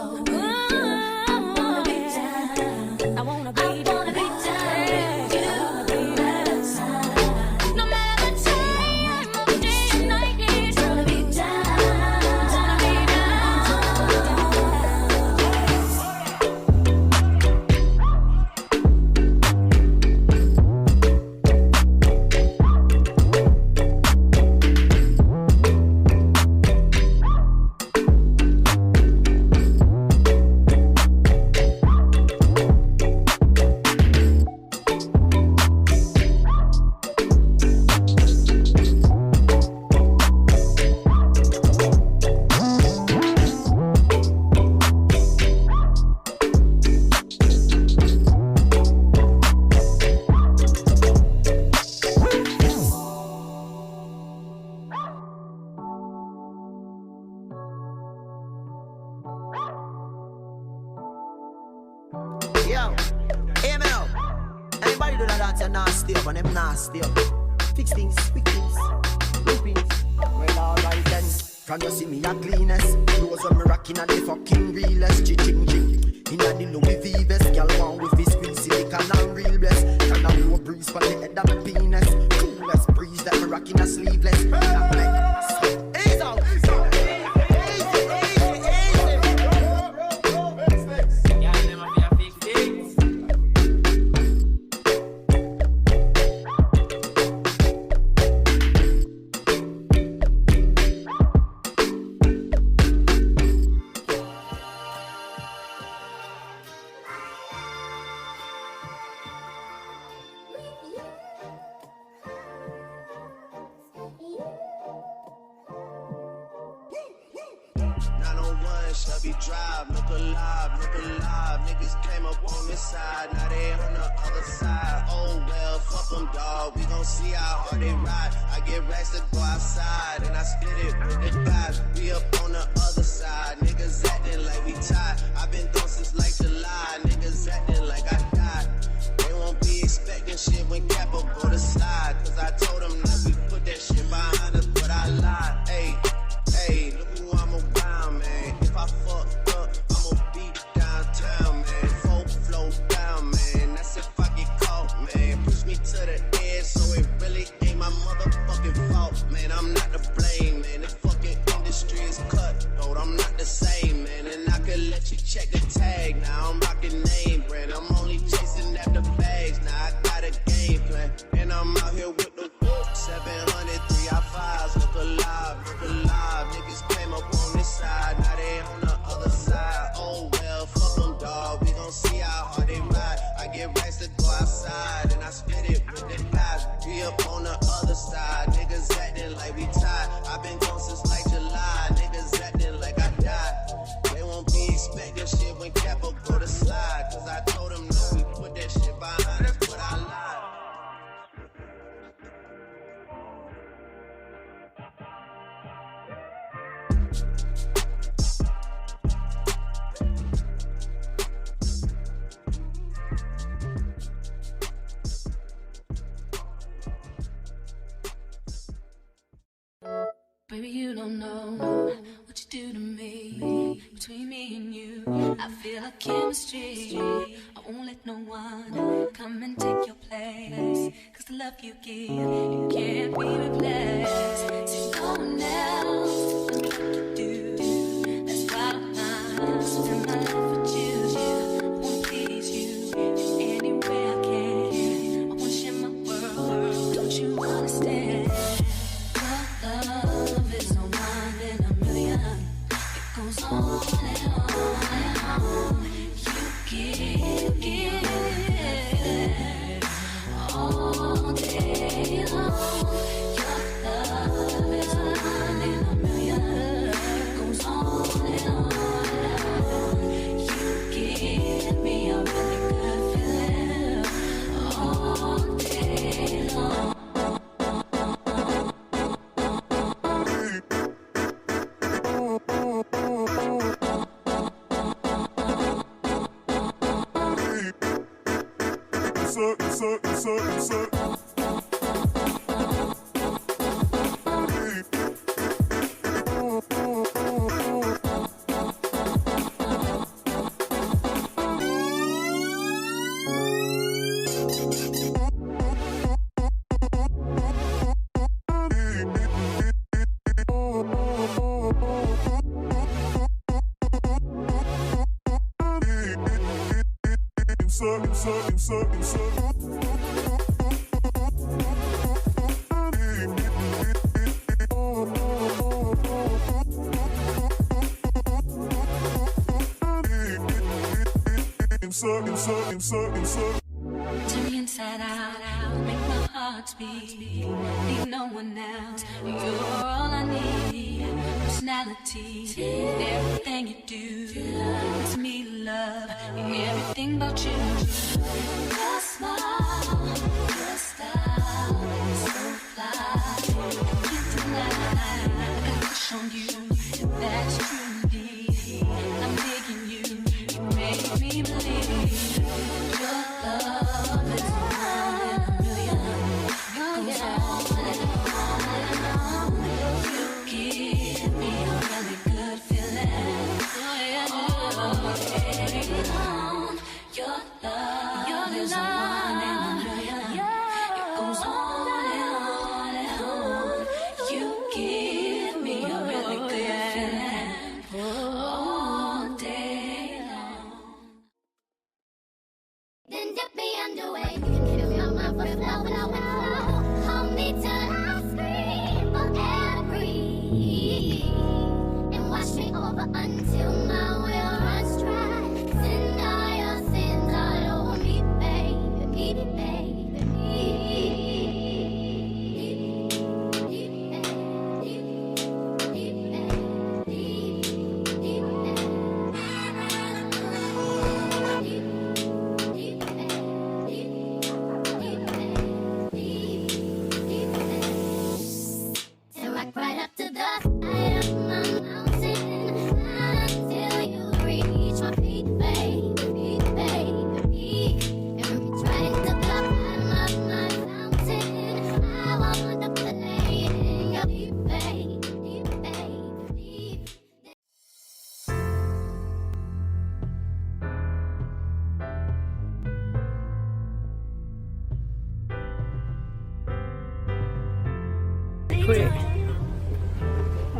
I wanna be down. I wanna be down. I wanna be down. No matter the time of day and night, it's gonna be down. Gonna be Yo, hear me now. Anybody do that dance and nasty up and them nasty up. Fix things, quick things, loopings. Well, alright then. Can you see me a cleanest? Those when me rocking and the fucking realest. Ching. Inna the Louis V vest. Girl want with this squeeze silicone and real bless. Can a blow breeze for the head of my penis. Coolest breeze that me rocking a sleeveless. Ease out. Shelby Drive, look alive, niggas came up on this side, now they on the other side. Oh well, fuck them dawg, we gon' see how hard they ride. I get racks to go outside, and I split it with the guys. We up on the other side, niggas acting like we tied. I've been gone since like July, niggas acting like I died. They won't be expecting shit when Capo go to slide, cause I told them that we put that shit behind us, but I lied. Hey, look who I'm around, man. If I fucked up, I'ma be downtown, man. Folk flow down, man. That's if I get caught, man. Push me to the edge, so it really ain't my motherfucking fault, man. I'm not to blame, man. The fucking industry is cutthroat. I'm not the same, man. And I could let you check the tag. Now I'm rocking name brand. I'm only chasing after bags. Now I got a game plan, and I'm out here with the 700 3i5s. Look alive. Niggas came up on this side, now they on the other side. Oh well, fuck them dawg, we gon' see how hard they ride. I get racks to go outside, and I split it with the guys. We up on the other side, niggas acting like we tied. I've been gone since like July, niggas acting like I died. Baby, you don't know what you do to me. Between me and you, I feel like chemistry. I won't let no one come and take your place. Cause the love you give, it can't be replaced. See, no one else knows what to do. That's why I spend my life with you. I wanna please you in any way I can. I wanna share my world, don't you understand? Love is no one in a million. It goes on and on and on. You give all day long. Your love is no one in a million. It goes on and on and on. You give me a really good feeling all day long. Turn me inside out, make my heart beat. Need no one else, you're all I need. Personality, everything you do makes me love everything about you. Your smile, your style is so fly. I can't deny, I got a crush on you. That's true indeed. I'm digging you, you make me believe. Your love is one in a million. It goes on and on. You give me a really good feeling. All day long. Your love is one in a million. It goes on and on and on. You give me a really good feeling all day long. Then dip me underway. You can feel my foot flow. Hold me till I scream or air breathe. And wash me over until my will runs dry. Send all your sins all over me, baby, baby. Right up to the eye of my mountain until you reach my feet, baby, baby. And reach right into the bottom of my fountain. I want to play in your deep, baby, baby. Quick.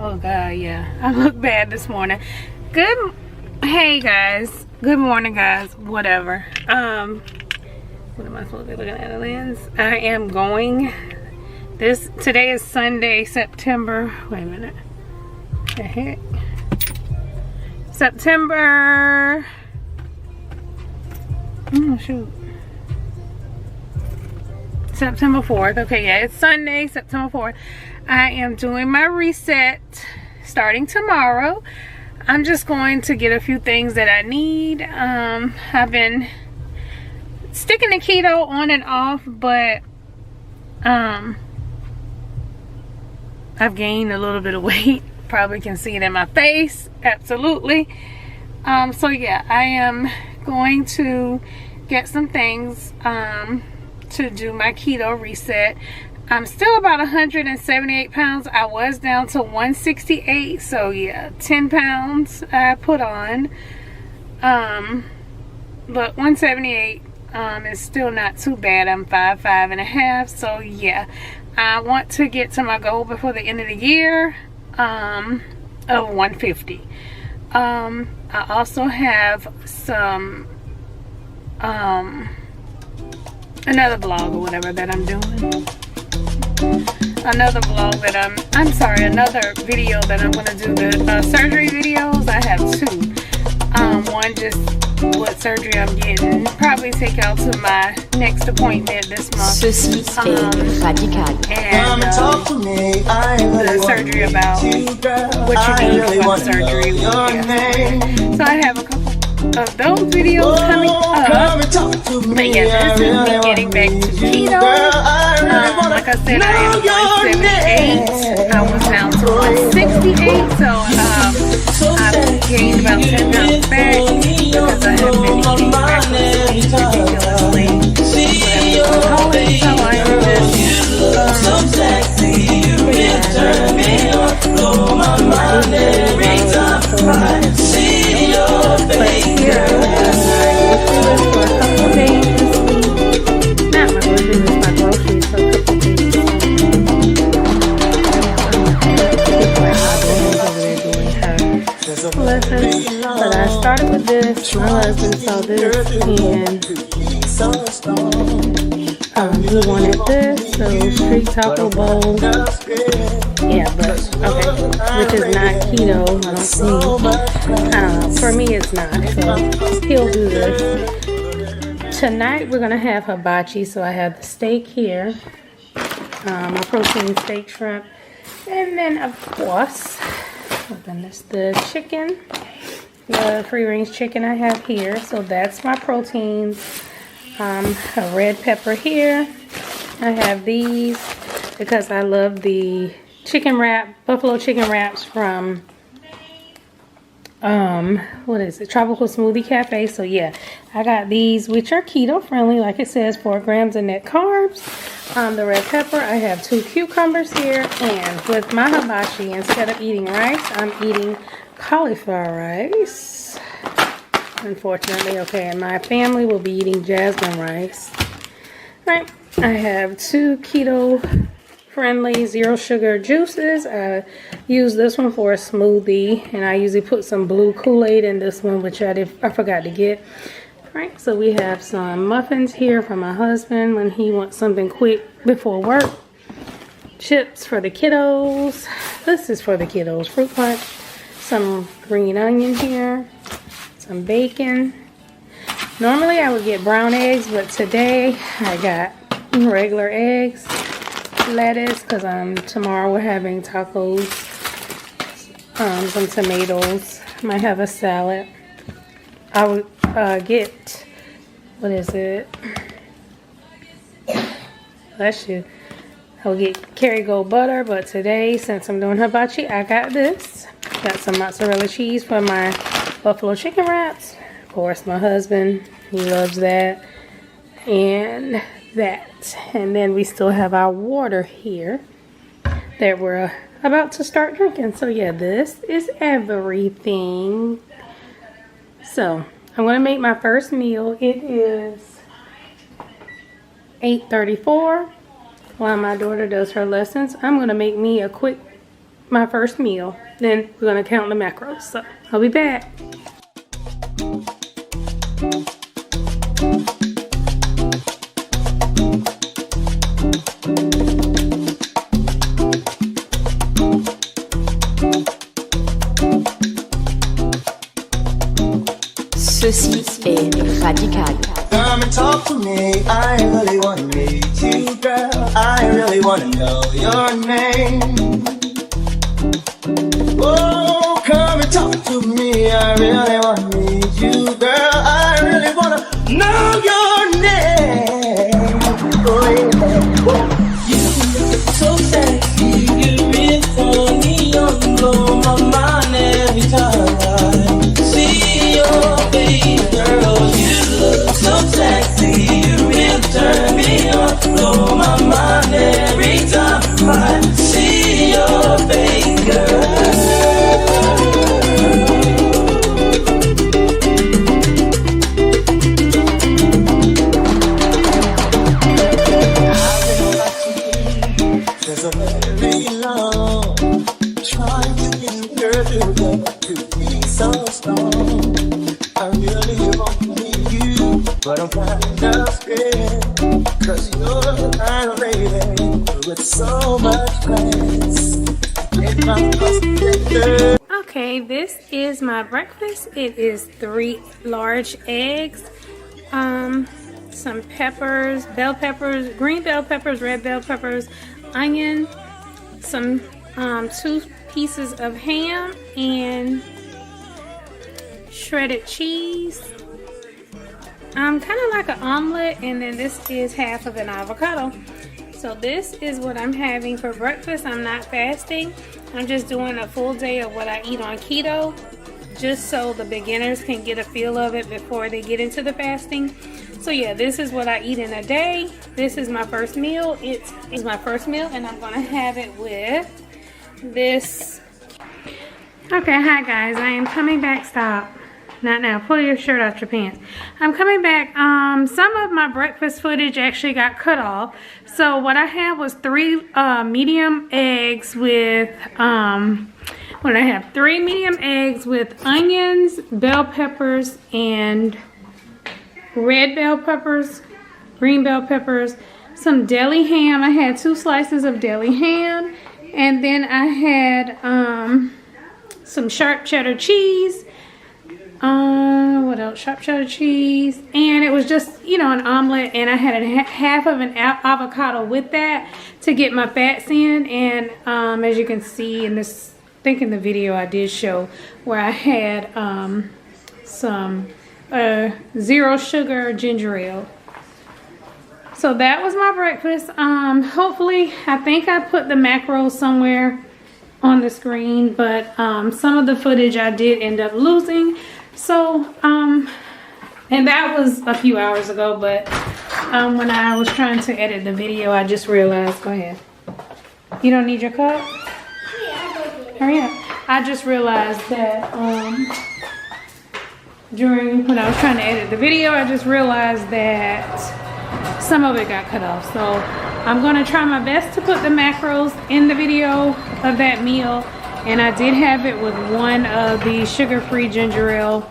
Oh god, yeah. I look bad this morning. Hey guys. Good morning guys. Whatever. What am I supposed to be looking at the lens? I am going. Today is Sunday, September. Wait a minute. The heck? September. Oh shoot. September 4th. Okay, yeah, it's Sunday, September 4th. I am doing my reset starting tomorrow. I'm just going to get a few things that I need. I've been sticking to keto on and off, but I've gained a little bit of weight probably can see it in my face. Absolutely. So yeah, I am going to get some things to do my keto reset. I'm still about 178 pounds. I was down to 168, so yeah, 10 pounds I put on. But 178 is still not too bad. I'm 5'5.5", so yeah, I want to get to my goal before the end of the year of 150. I also have some another vlog or whatever that I'm doing. Another vlog that another video that I'm gonna do, the surgery videos. I have two. One just what surgery I'm getting. Probably take out to my next appointment this month. Ceci est radical. And the surgery about what you need for the surgery. Yeah. So I have a couple of those videos coming up. But yeah, this is me getting back to keto. Like I said, I am 178. I was down to 168, so I've gained about 10 pounds back because I have been eating breakfast ridiculously. So I am but I started with this. My husband saw this and he wanted this, so street taco bowl. Yeah, but okay, which is not keto. I don't know. For me, it's not. So he'll do this. Tonight we're gonna have hibachi. So I have the steak here, my protein steak shrimp, and then of course, the chicken, the free range chicken I have here. So that's my proteins. A red pepper here. I have these because I love the chicken wrap, buffalo chicken wraps from what is it, Tropical Smoothie Cafe. So yeah, I got these, which are keto friendly, like it says, 4 grams of net carbs. The red pepper, I have 2 cucumbers here, and with my hibachi, instead of eating rice, I'm eating cauliflower rice, unfortunately. Okay, and my family will be eating jasmine rice. All right, I have 2 keto friendly 0 sugar juices. I use this one for a smoothie, and I usually put some blue Kool-Aid in this one, which I forgot to get. All right, so we have some muffins here for my husband when he wants something quick before work. Chips for the kiddos. This is for the kiddos. Fruit punch. Some green onion here. Some bacon. Normally I would get brown eggs, but today I got regular eggs. Lettuce, because tomorrow we're having tacos. Some tomatoes. Might have a salad. I would get, what is it? Bless you. I would get Kerrygold butter, but today, since I'm doing hibachi, I got this. Got some mozzarella cheese for my buffalo chicken wraps. Of course, my husband, he loves that. And that. And then we still have our water here that we're about to start drinking. So yeah, this is everything. So I'm going to make my first meal. It is 8:34 while my daughter does her lessons. I'm going to make me my first meal. Then we're going to count the macros. So I'll be back. Ceci est radical. Come and talk to me. I really wanna meet you, girl. I really wanna know your name. Oh, come and talk to me. I really wanna meet you, girl. I really wanna know your name. Oh, yeah. You look so sexy. You really for me on the There's a very long trying to get girl to be so strong. I really want to meet you, but I'm kind of scared. Cause you're my lady with so much class. In my hospital. Okay, this is my breakfast. It is 3 large eggs, some peppers, bell peppers, green bell peppers, red bell peppers, onion, some 2 pieces of ham, and shredded cheese. Kind of like an omelet, and then this is half of an avocado. So this is what I'm having for breakfast. I'm not fasting. I'm just doing a full day of what I eat on keto, just so the beginners can get a feel of it before they get into the fasting. So yeah, this is what I eat in a day. This is my first meal. It is my first meal, and I'm gonna have it with this. Okay, hi guys, I am coming back. Stop. Not now. Pull your shirt out your pants. I'm coming back. Some of my breakfast footage actually got cut off. So what I had was 3 medium eggs with, what I have? 3 medium eggs with onions, bell peppers, and red bell peppers, green bell peppers, some deli ham. I had 2 slices of deli ham. And then I had some sharp cheddar cheese. What else? Sharp cheddar cheese, and it was just, you know, an omelet, and I had half of an avocado with that to get my fats in. And as you can see in this, I think in the video I did show where I had some 0 sugar ginger ale. So that was my breakfast. Hopefully, I think I put the macros somewhere on the screen, but some of the footage I did end up losing. So, and that was a few hours ago, but when I was trying to edit the video, I just realized, go ahead. You don't need your cup? Hurry up. I just realized that when I was trying to edit the video, I just realized that some of it got cut off. So I'm gonna try my best to put the macros in the video of that meal. And I did have it with one of the sugar-free ginger ale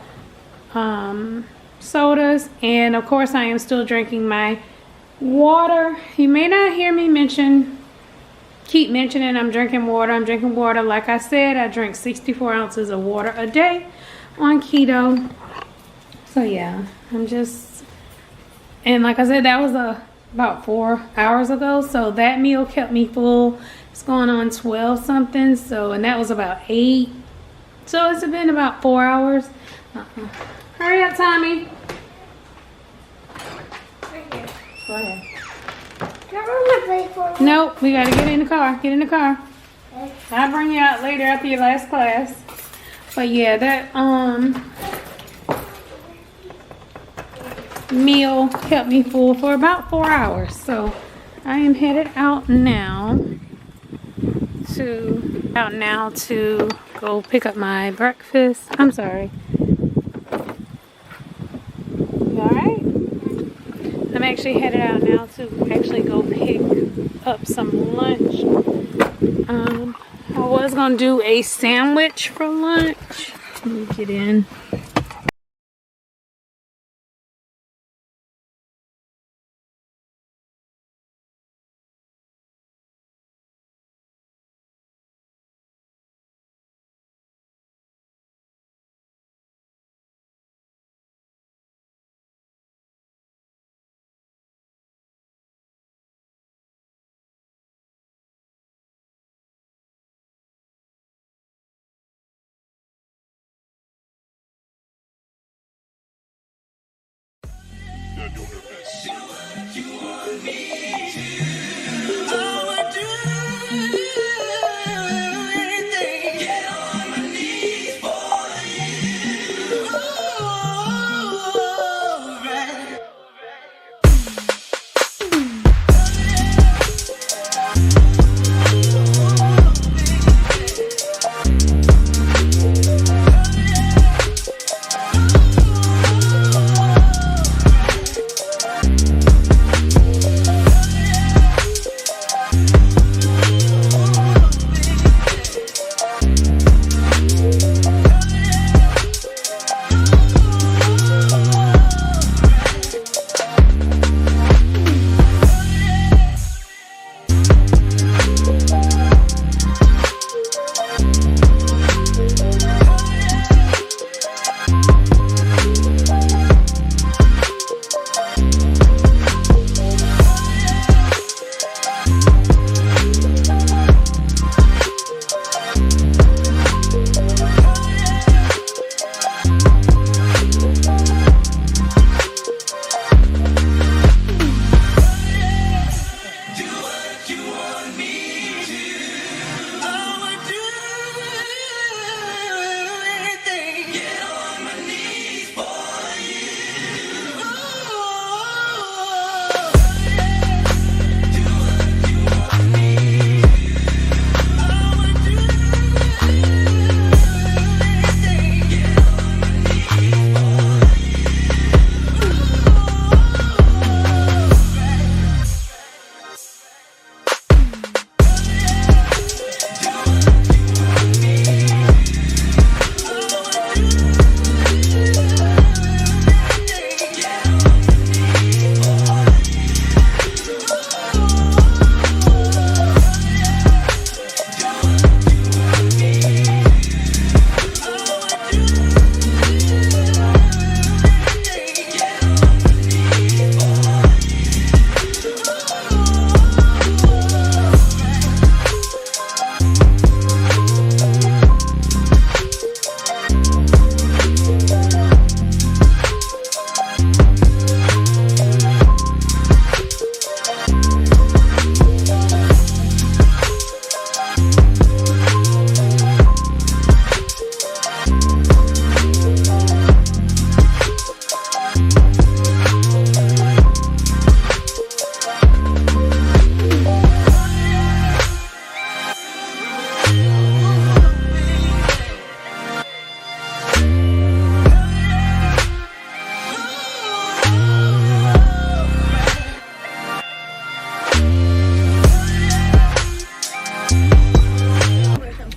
sodas. And of course I am still drinking my water. You may not hear me keep mentioning I'm drinking water. I'm drinking water. Like I said, I drink 64 ounces of water a day on keto. So yeah, and like I said, that was about 4 hours ago. So that meal kept me full. It's going on 12 something. So, and that was about 8. So it's been about 4 hours. Hurry up, Tommy. Go ahead. Nope, we gotta get in the car. Get in the car. I'll bring you out later after your last class. But yeah, that meal kept me full for about 4 hours. So I am headed out now to go pick up my breakfast. I'm sorry. You alright? I'm actually headed out now to actually go pick up some lunch. I was gonna do a sandwich for lunch. Let me get in.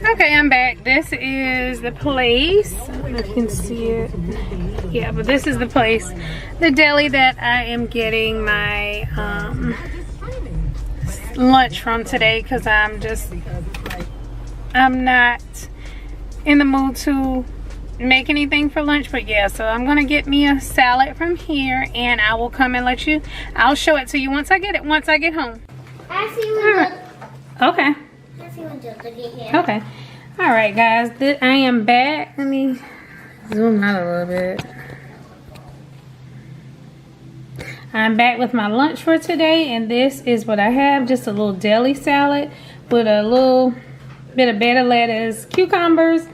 Okay, I'm back. This is the place. I don't know if you can see it. Yeah, but this is the place, the deli that I am getting my lunch from today because I'm not in the mood to make anything for lunch. But yeah, so I'm gonna get me a salad from here, and I will come and I'll show it to you once I get home. I see when Okay. I see when Joker get here. Okay. All right, guys. I am back. Let me zoom out a little bit. I'm back with my lunch for today, and this is what I have. Just a little deli salad with a little bit of beta lettuce, cucumbers,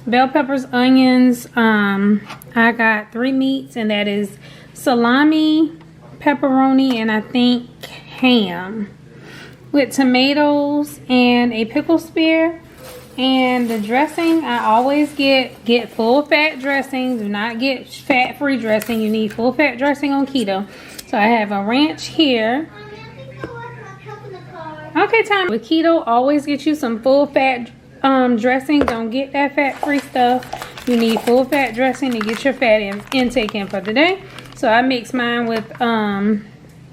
bell peppers, onions. I got 3 meats, and that is salami, pepperoni, and I think ham, with tomatoes and a pickle spear. And the dressing, I always get full fat dressing. Do not get fat free dressing. You need full fat dressing on keto. So I have a ranch here. Okay, time. With keto, always get you some full fat dressing. Don't get that fat free stuff. You need full fat dressing to get your fat intake in for the day. So I mix mine with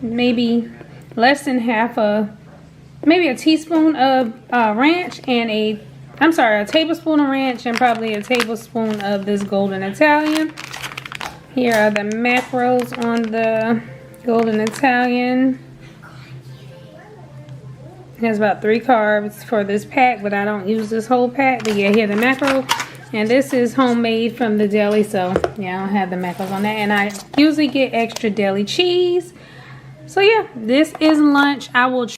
maybe less than maybe a teaspoon of ranch and a tablespoon of ranch and probably a tablespoon of this golden Italian. Here are the macros on the golden Italian. It has about 3 carbs for this pack, but I don't use this whole pack. But yeah, here are the macros. And this is homemade from the deli, so yeah, I don't have the macros on that. And I usually get extra deli cheese. So yeah, this is lunch. I will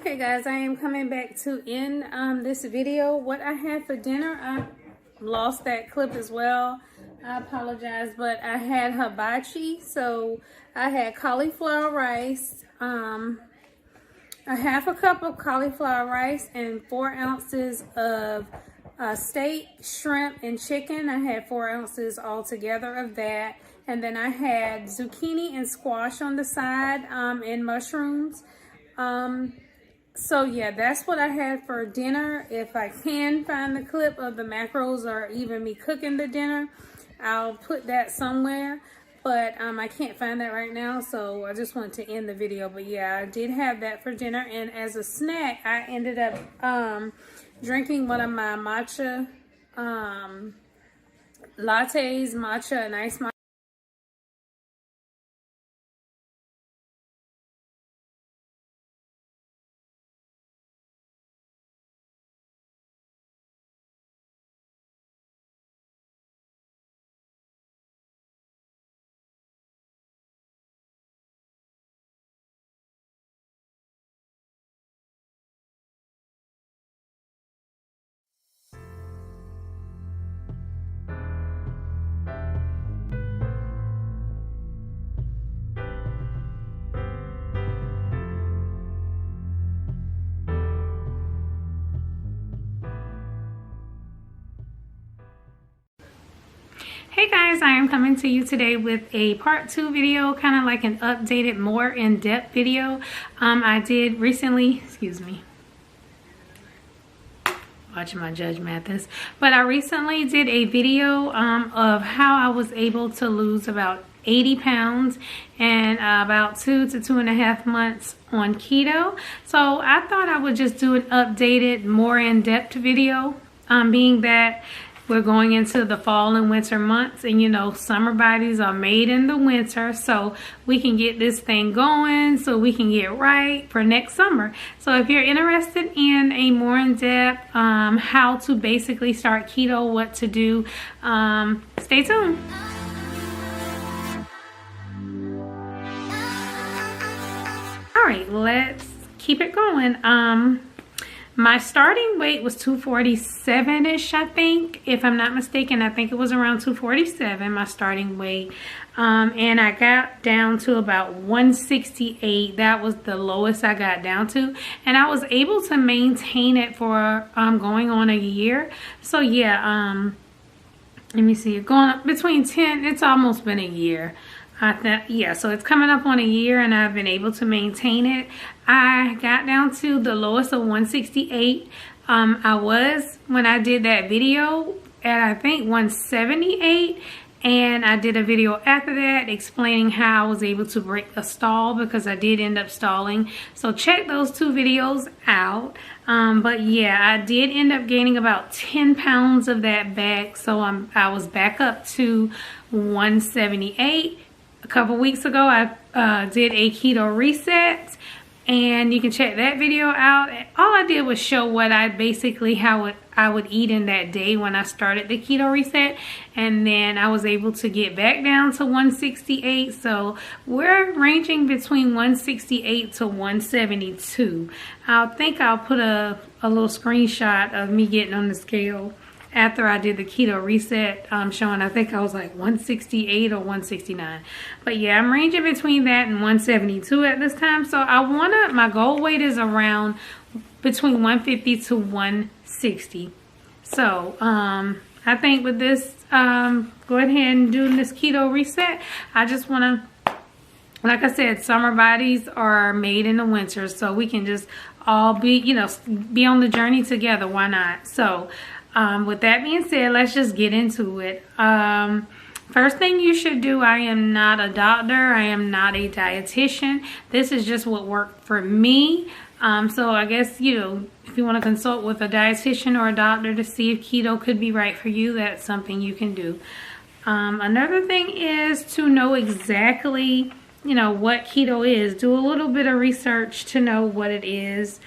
Okay guys, I am coming back to end this video. What I had for dinner, I lost that clip as well. I apologize, but I had hibachi. So I had cauliflower rice, a half a cup of cauliflower rice, and 4 ounces of steak, shrimp, and chicken. I had 4 ounces altogether of that. And then I had zucchini and squash on the side, and mushrooms. So yeah, that's what I had for dinner. If I can find the clip of the macros or even me cooking the dinner, I'll put that somewhere. But I can't find that right now, so I just wanted to end the video. But yeah, I did have that for dinner. And as a snack, I ended up drinking one of my matcha lattes, an iced matcha. guys, I am coming to you today with a part 2 video, kind of like an updated, more in-depth video. I did recently, excuse me, watching my Judge Mathis, but I recently did a video of how I was able to lose about 80 pounds in about 2 to 2.5 months on keto. So I thought I would just do an updated, more in-depth video, being that we're going into the fall and winter months, and you know, summer bodies are made in the winter, so we can get this thing going so we can get right for next summer. So if you're interested in a more in-depth how to basically start keto, what to do, stay tuned. All right, let's keep it going. My starting weight was 247-ish, I think. If I'm not mistaken, I think it was around 247, my starting weight. And I got down to about 168. That was the lowest I got down to. And I was able to maintain it for going on a year. So yeah, let me see, going up between 10, it's almost been a year. Yeah, so it's coming up on a year and I've been able to maintain it. I got down to the lowest of 168. I was, when I did that video, at I think 178, and I did a video after that explaining how I was able to break a stall, because I did end up stalling. So check those 2 videos out. But yeah, I did end up gaining about 10 pounds of that back. So I was back up to 178. A couple weeks ago, I did a keto reset, and you can check that video out. All I did was show what I basically, how I would eat in that day when I started the keto reset, and then I was able to get back down to 168. So we're ranging between 168 to 172. I think I'll put a little screenshot of me getting on the scale after I did the keto reset, showing I think I was like 168 or 169. But yeah, I'm ranging between that and 172 at this time. So my goal weight is around between 150 to 160. So I think with this, go ahead and do this keto reset. I just want to, like I said, summer bodies are made in the winter, so we can just all be, you know, be on the journey together. Why not? So with that being said, let's just get into it. First thing you should do, I am not a doctor, I am not a dietitian. This is just what worked for me. So I guess, you know, if you want to consult with a dietitian or a doctor to see if keto could be right for you, that's something you can do. Another thing is to know exactly, you know, what keto is. Do a little bit of research to know what it is.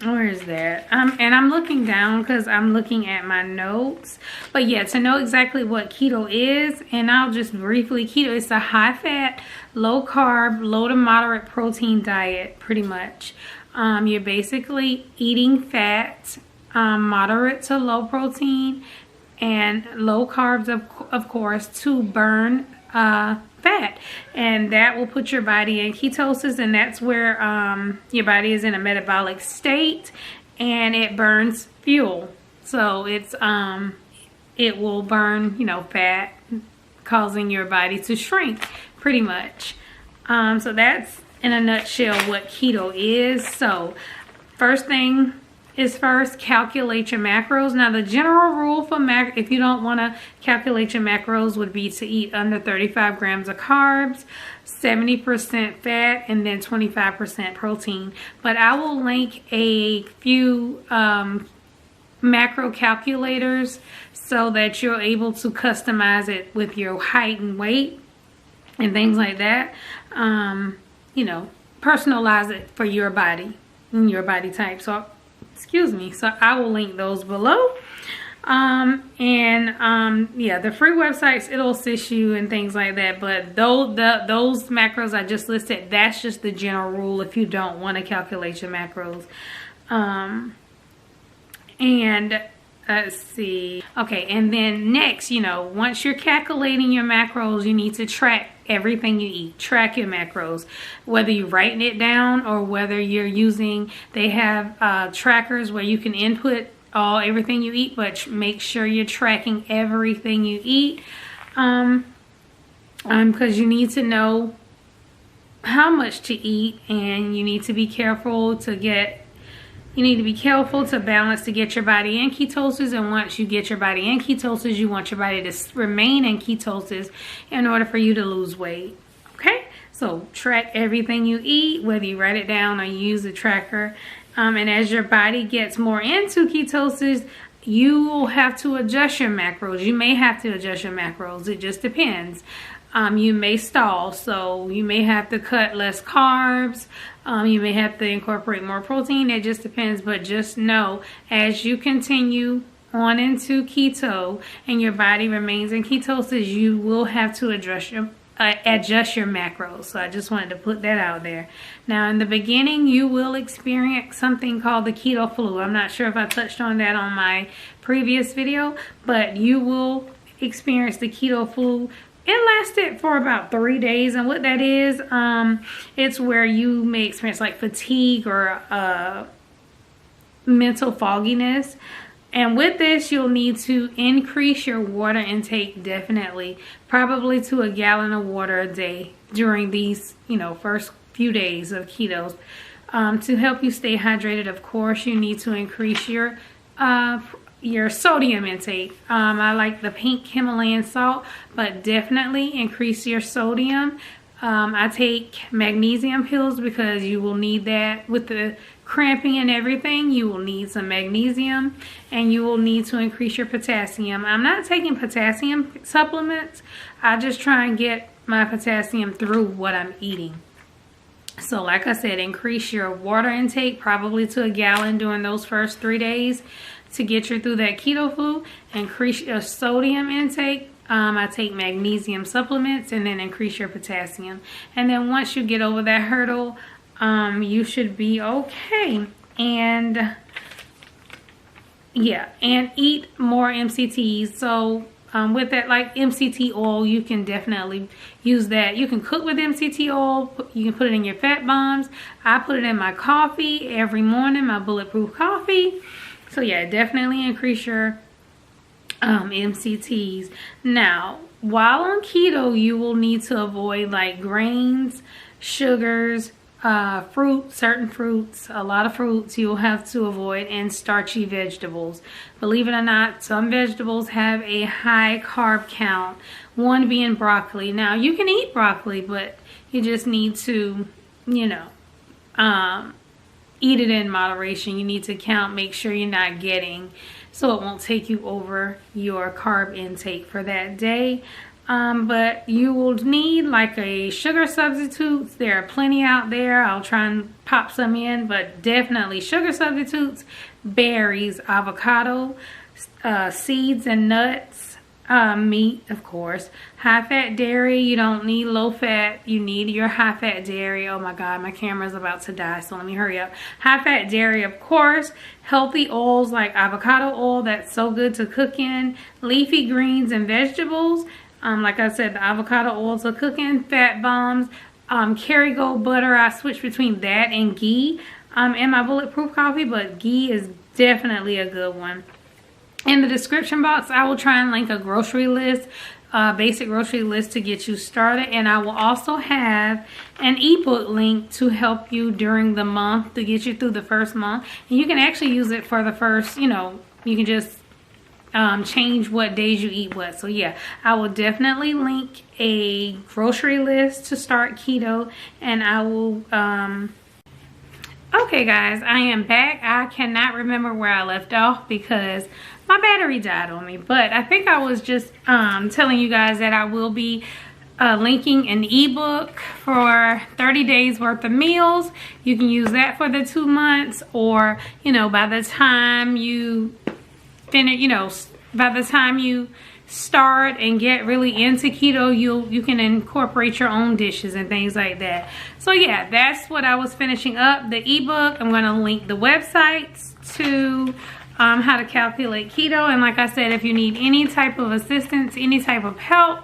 Where is that? And I'm looking down because I'm looking at my notes. But yeah, to know exactly what keto is, and I'll just briefly, keto is a high-fat, low-carb, low to moderate protein diet, pretty much. You're basically eating fat, moderate to low protein, and low carbs, of course, to burn fat, and that will put your body in ketosis, and that's where your body is in a metabolic state and it burns fuel. So it's it will burn, you know, fat, causing your body to shrink, pretty much. So that's in a nutshell what keto is. So first thing is first, calculate your macros. Now the general rule for if you don't want to calculate your macros, would be to eat under 35 grams of carbs, 70% fat, and then 25% protein. But I will link a few macro calculators so that you're able to customize it with your height and weight and things like that. You know, personalize it for your body and your body type. So excuse me, so I will link those below. Yeah, the free websites, it'll assist you and things like that, but those macros I just listed, that's just the general rule if you don't want to calculate your macros. And let's see, okay, and then next, you know, once you're calculating your macros, you need to track everything you eat. Track your macros, whether you're writing it down or whether you're using, they have trackers where you can input everything you eat, but make sure you're tracking everything you eat, because you need to know how much to eat, and you need to be careful to balance to get your body in ketosis. And once you get your body in ketosis, you want your body to remain in ketosis in order for you to lose weight. Okay, so track everything you eat, whether you write it down or you use a tracker. And as your body gets more into ketosis, you will have to adjust your macros. You may have to adjust your macros. It just depends. You may stall, so you may have to cut less carbs. You may have to incorporate more protein. It just depends. But just know, as you continue on into keto and your body remains in ketosis, you will have to adjust your macros. So I just wanted to put that out there. Now, in the beginning, you will experience something called the keto flu. I'm not sure if I touched on that on my previous video, but you will experience the keto flu. It lasted for about 3 days, and what that is, it's where you may experience like fatigue or mental fogginess. And with this, you'll need to increase your water intake, definitely, probably to a gallon of water a day during these, first few days of ketos. To help you stay hydrated, of course, you need to increase your sodium intake. I like the pink Himalayan salt, but definitely increase your sodium. I take magnesium pills because you will need that with the cramping and everything. You will need some magnesium, and you will need to increase your potassium. I'm not taking potassium supplements. I just try and get my potassium through what I'm eating. So like I said, increase your water intake probably to a gallon during those first 3 days to get you through that keto flu. Increase your sodium intake. I take magnesium supplements, and then increase your potassium. And then once you get over that hurdle, you should be okay. And yeah, and eat more MCTs. So with that, like MCT oil, you can definitely use that. You can cook with MCT oil. You can put it in your fat bombs. I put it in my coffee every morning, my Bulletproof coffee. So yeah, definitely increase your MCTs. Now, while on keto, you will need to avoid like grains, sugars, certain fruits, a lot of fruits you will have to avoid, and starchy vegetables. Believe it or not, some vegetables have a high carb count, one being broccoli. Now, you can eat broccoli, but you just need to, eat it in moderation. You need to count, make sure you're not getting, so it won't take you over your carb intake for that day. But you will need like a sugar substitutes. There are plenty out there. I'll try and pop some in, but definitely sugar substitutes, berries, avocado, seeds and nuts, meat, of course, high-fat dairy. You don't need low-fat. You need your high-fat dairy. Oh my God, my camera's about to die, so let me hurry up. High-fat dairy, of course. Healthy oils like avocado oil, that's so good to cook in. Leafy greens and vegetables. Like I said, the avocado oil to cook in. Fat bombs. Kerrygold butter. I switch between that and ghee in my Bulletproof coffee, but ghee is definitely a good one. In the description box, I will try and link a grocery list, basic grocery list to get you started. And I will also have an ebook link to help you during the month, to get you through the first month. And you can actually use it for the first, you can just change what days you eat what. So yeah, I will definitely link a grocery list to start keto, and I will okay guys, I am back. I cannot remember where I left off because my battery died on me, but I think I was just telling you guys that I will be linking an ebook for 30 days worth of meals. You can use that for the 2 months, or by the time you finish, by the time you start and get really into keto, you can incorporate your own dishes and things like that. So yeah, that's what I was finishing up, the ebook. I'm going to link the websites to how to calculate keto. And like I said, if you need any type of assistance, any type of help,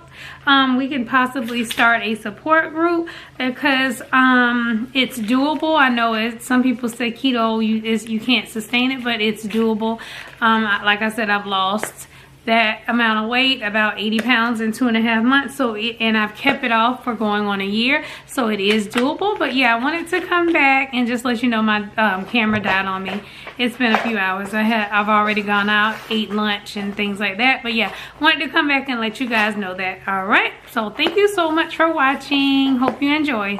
we can possibly start a support group, because it's doable. I know some people say keto you can't sustain it, but it's doable. Like I said, I've lost that amount of weight, about 80 pounds in 2.5 months. And I've kept it off for going on a year, so it is doable. But yeah, I wanted to come back and just let you know my camera died on me. It's been a few hours. I've already gone out, ate lunch and things like that. But yeah, wanted to come back and let you guys know that. All right, so thank you so much for watching. Hope you enjoy.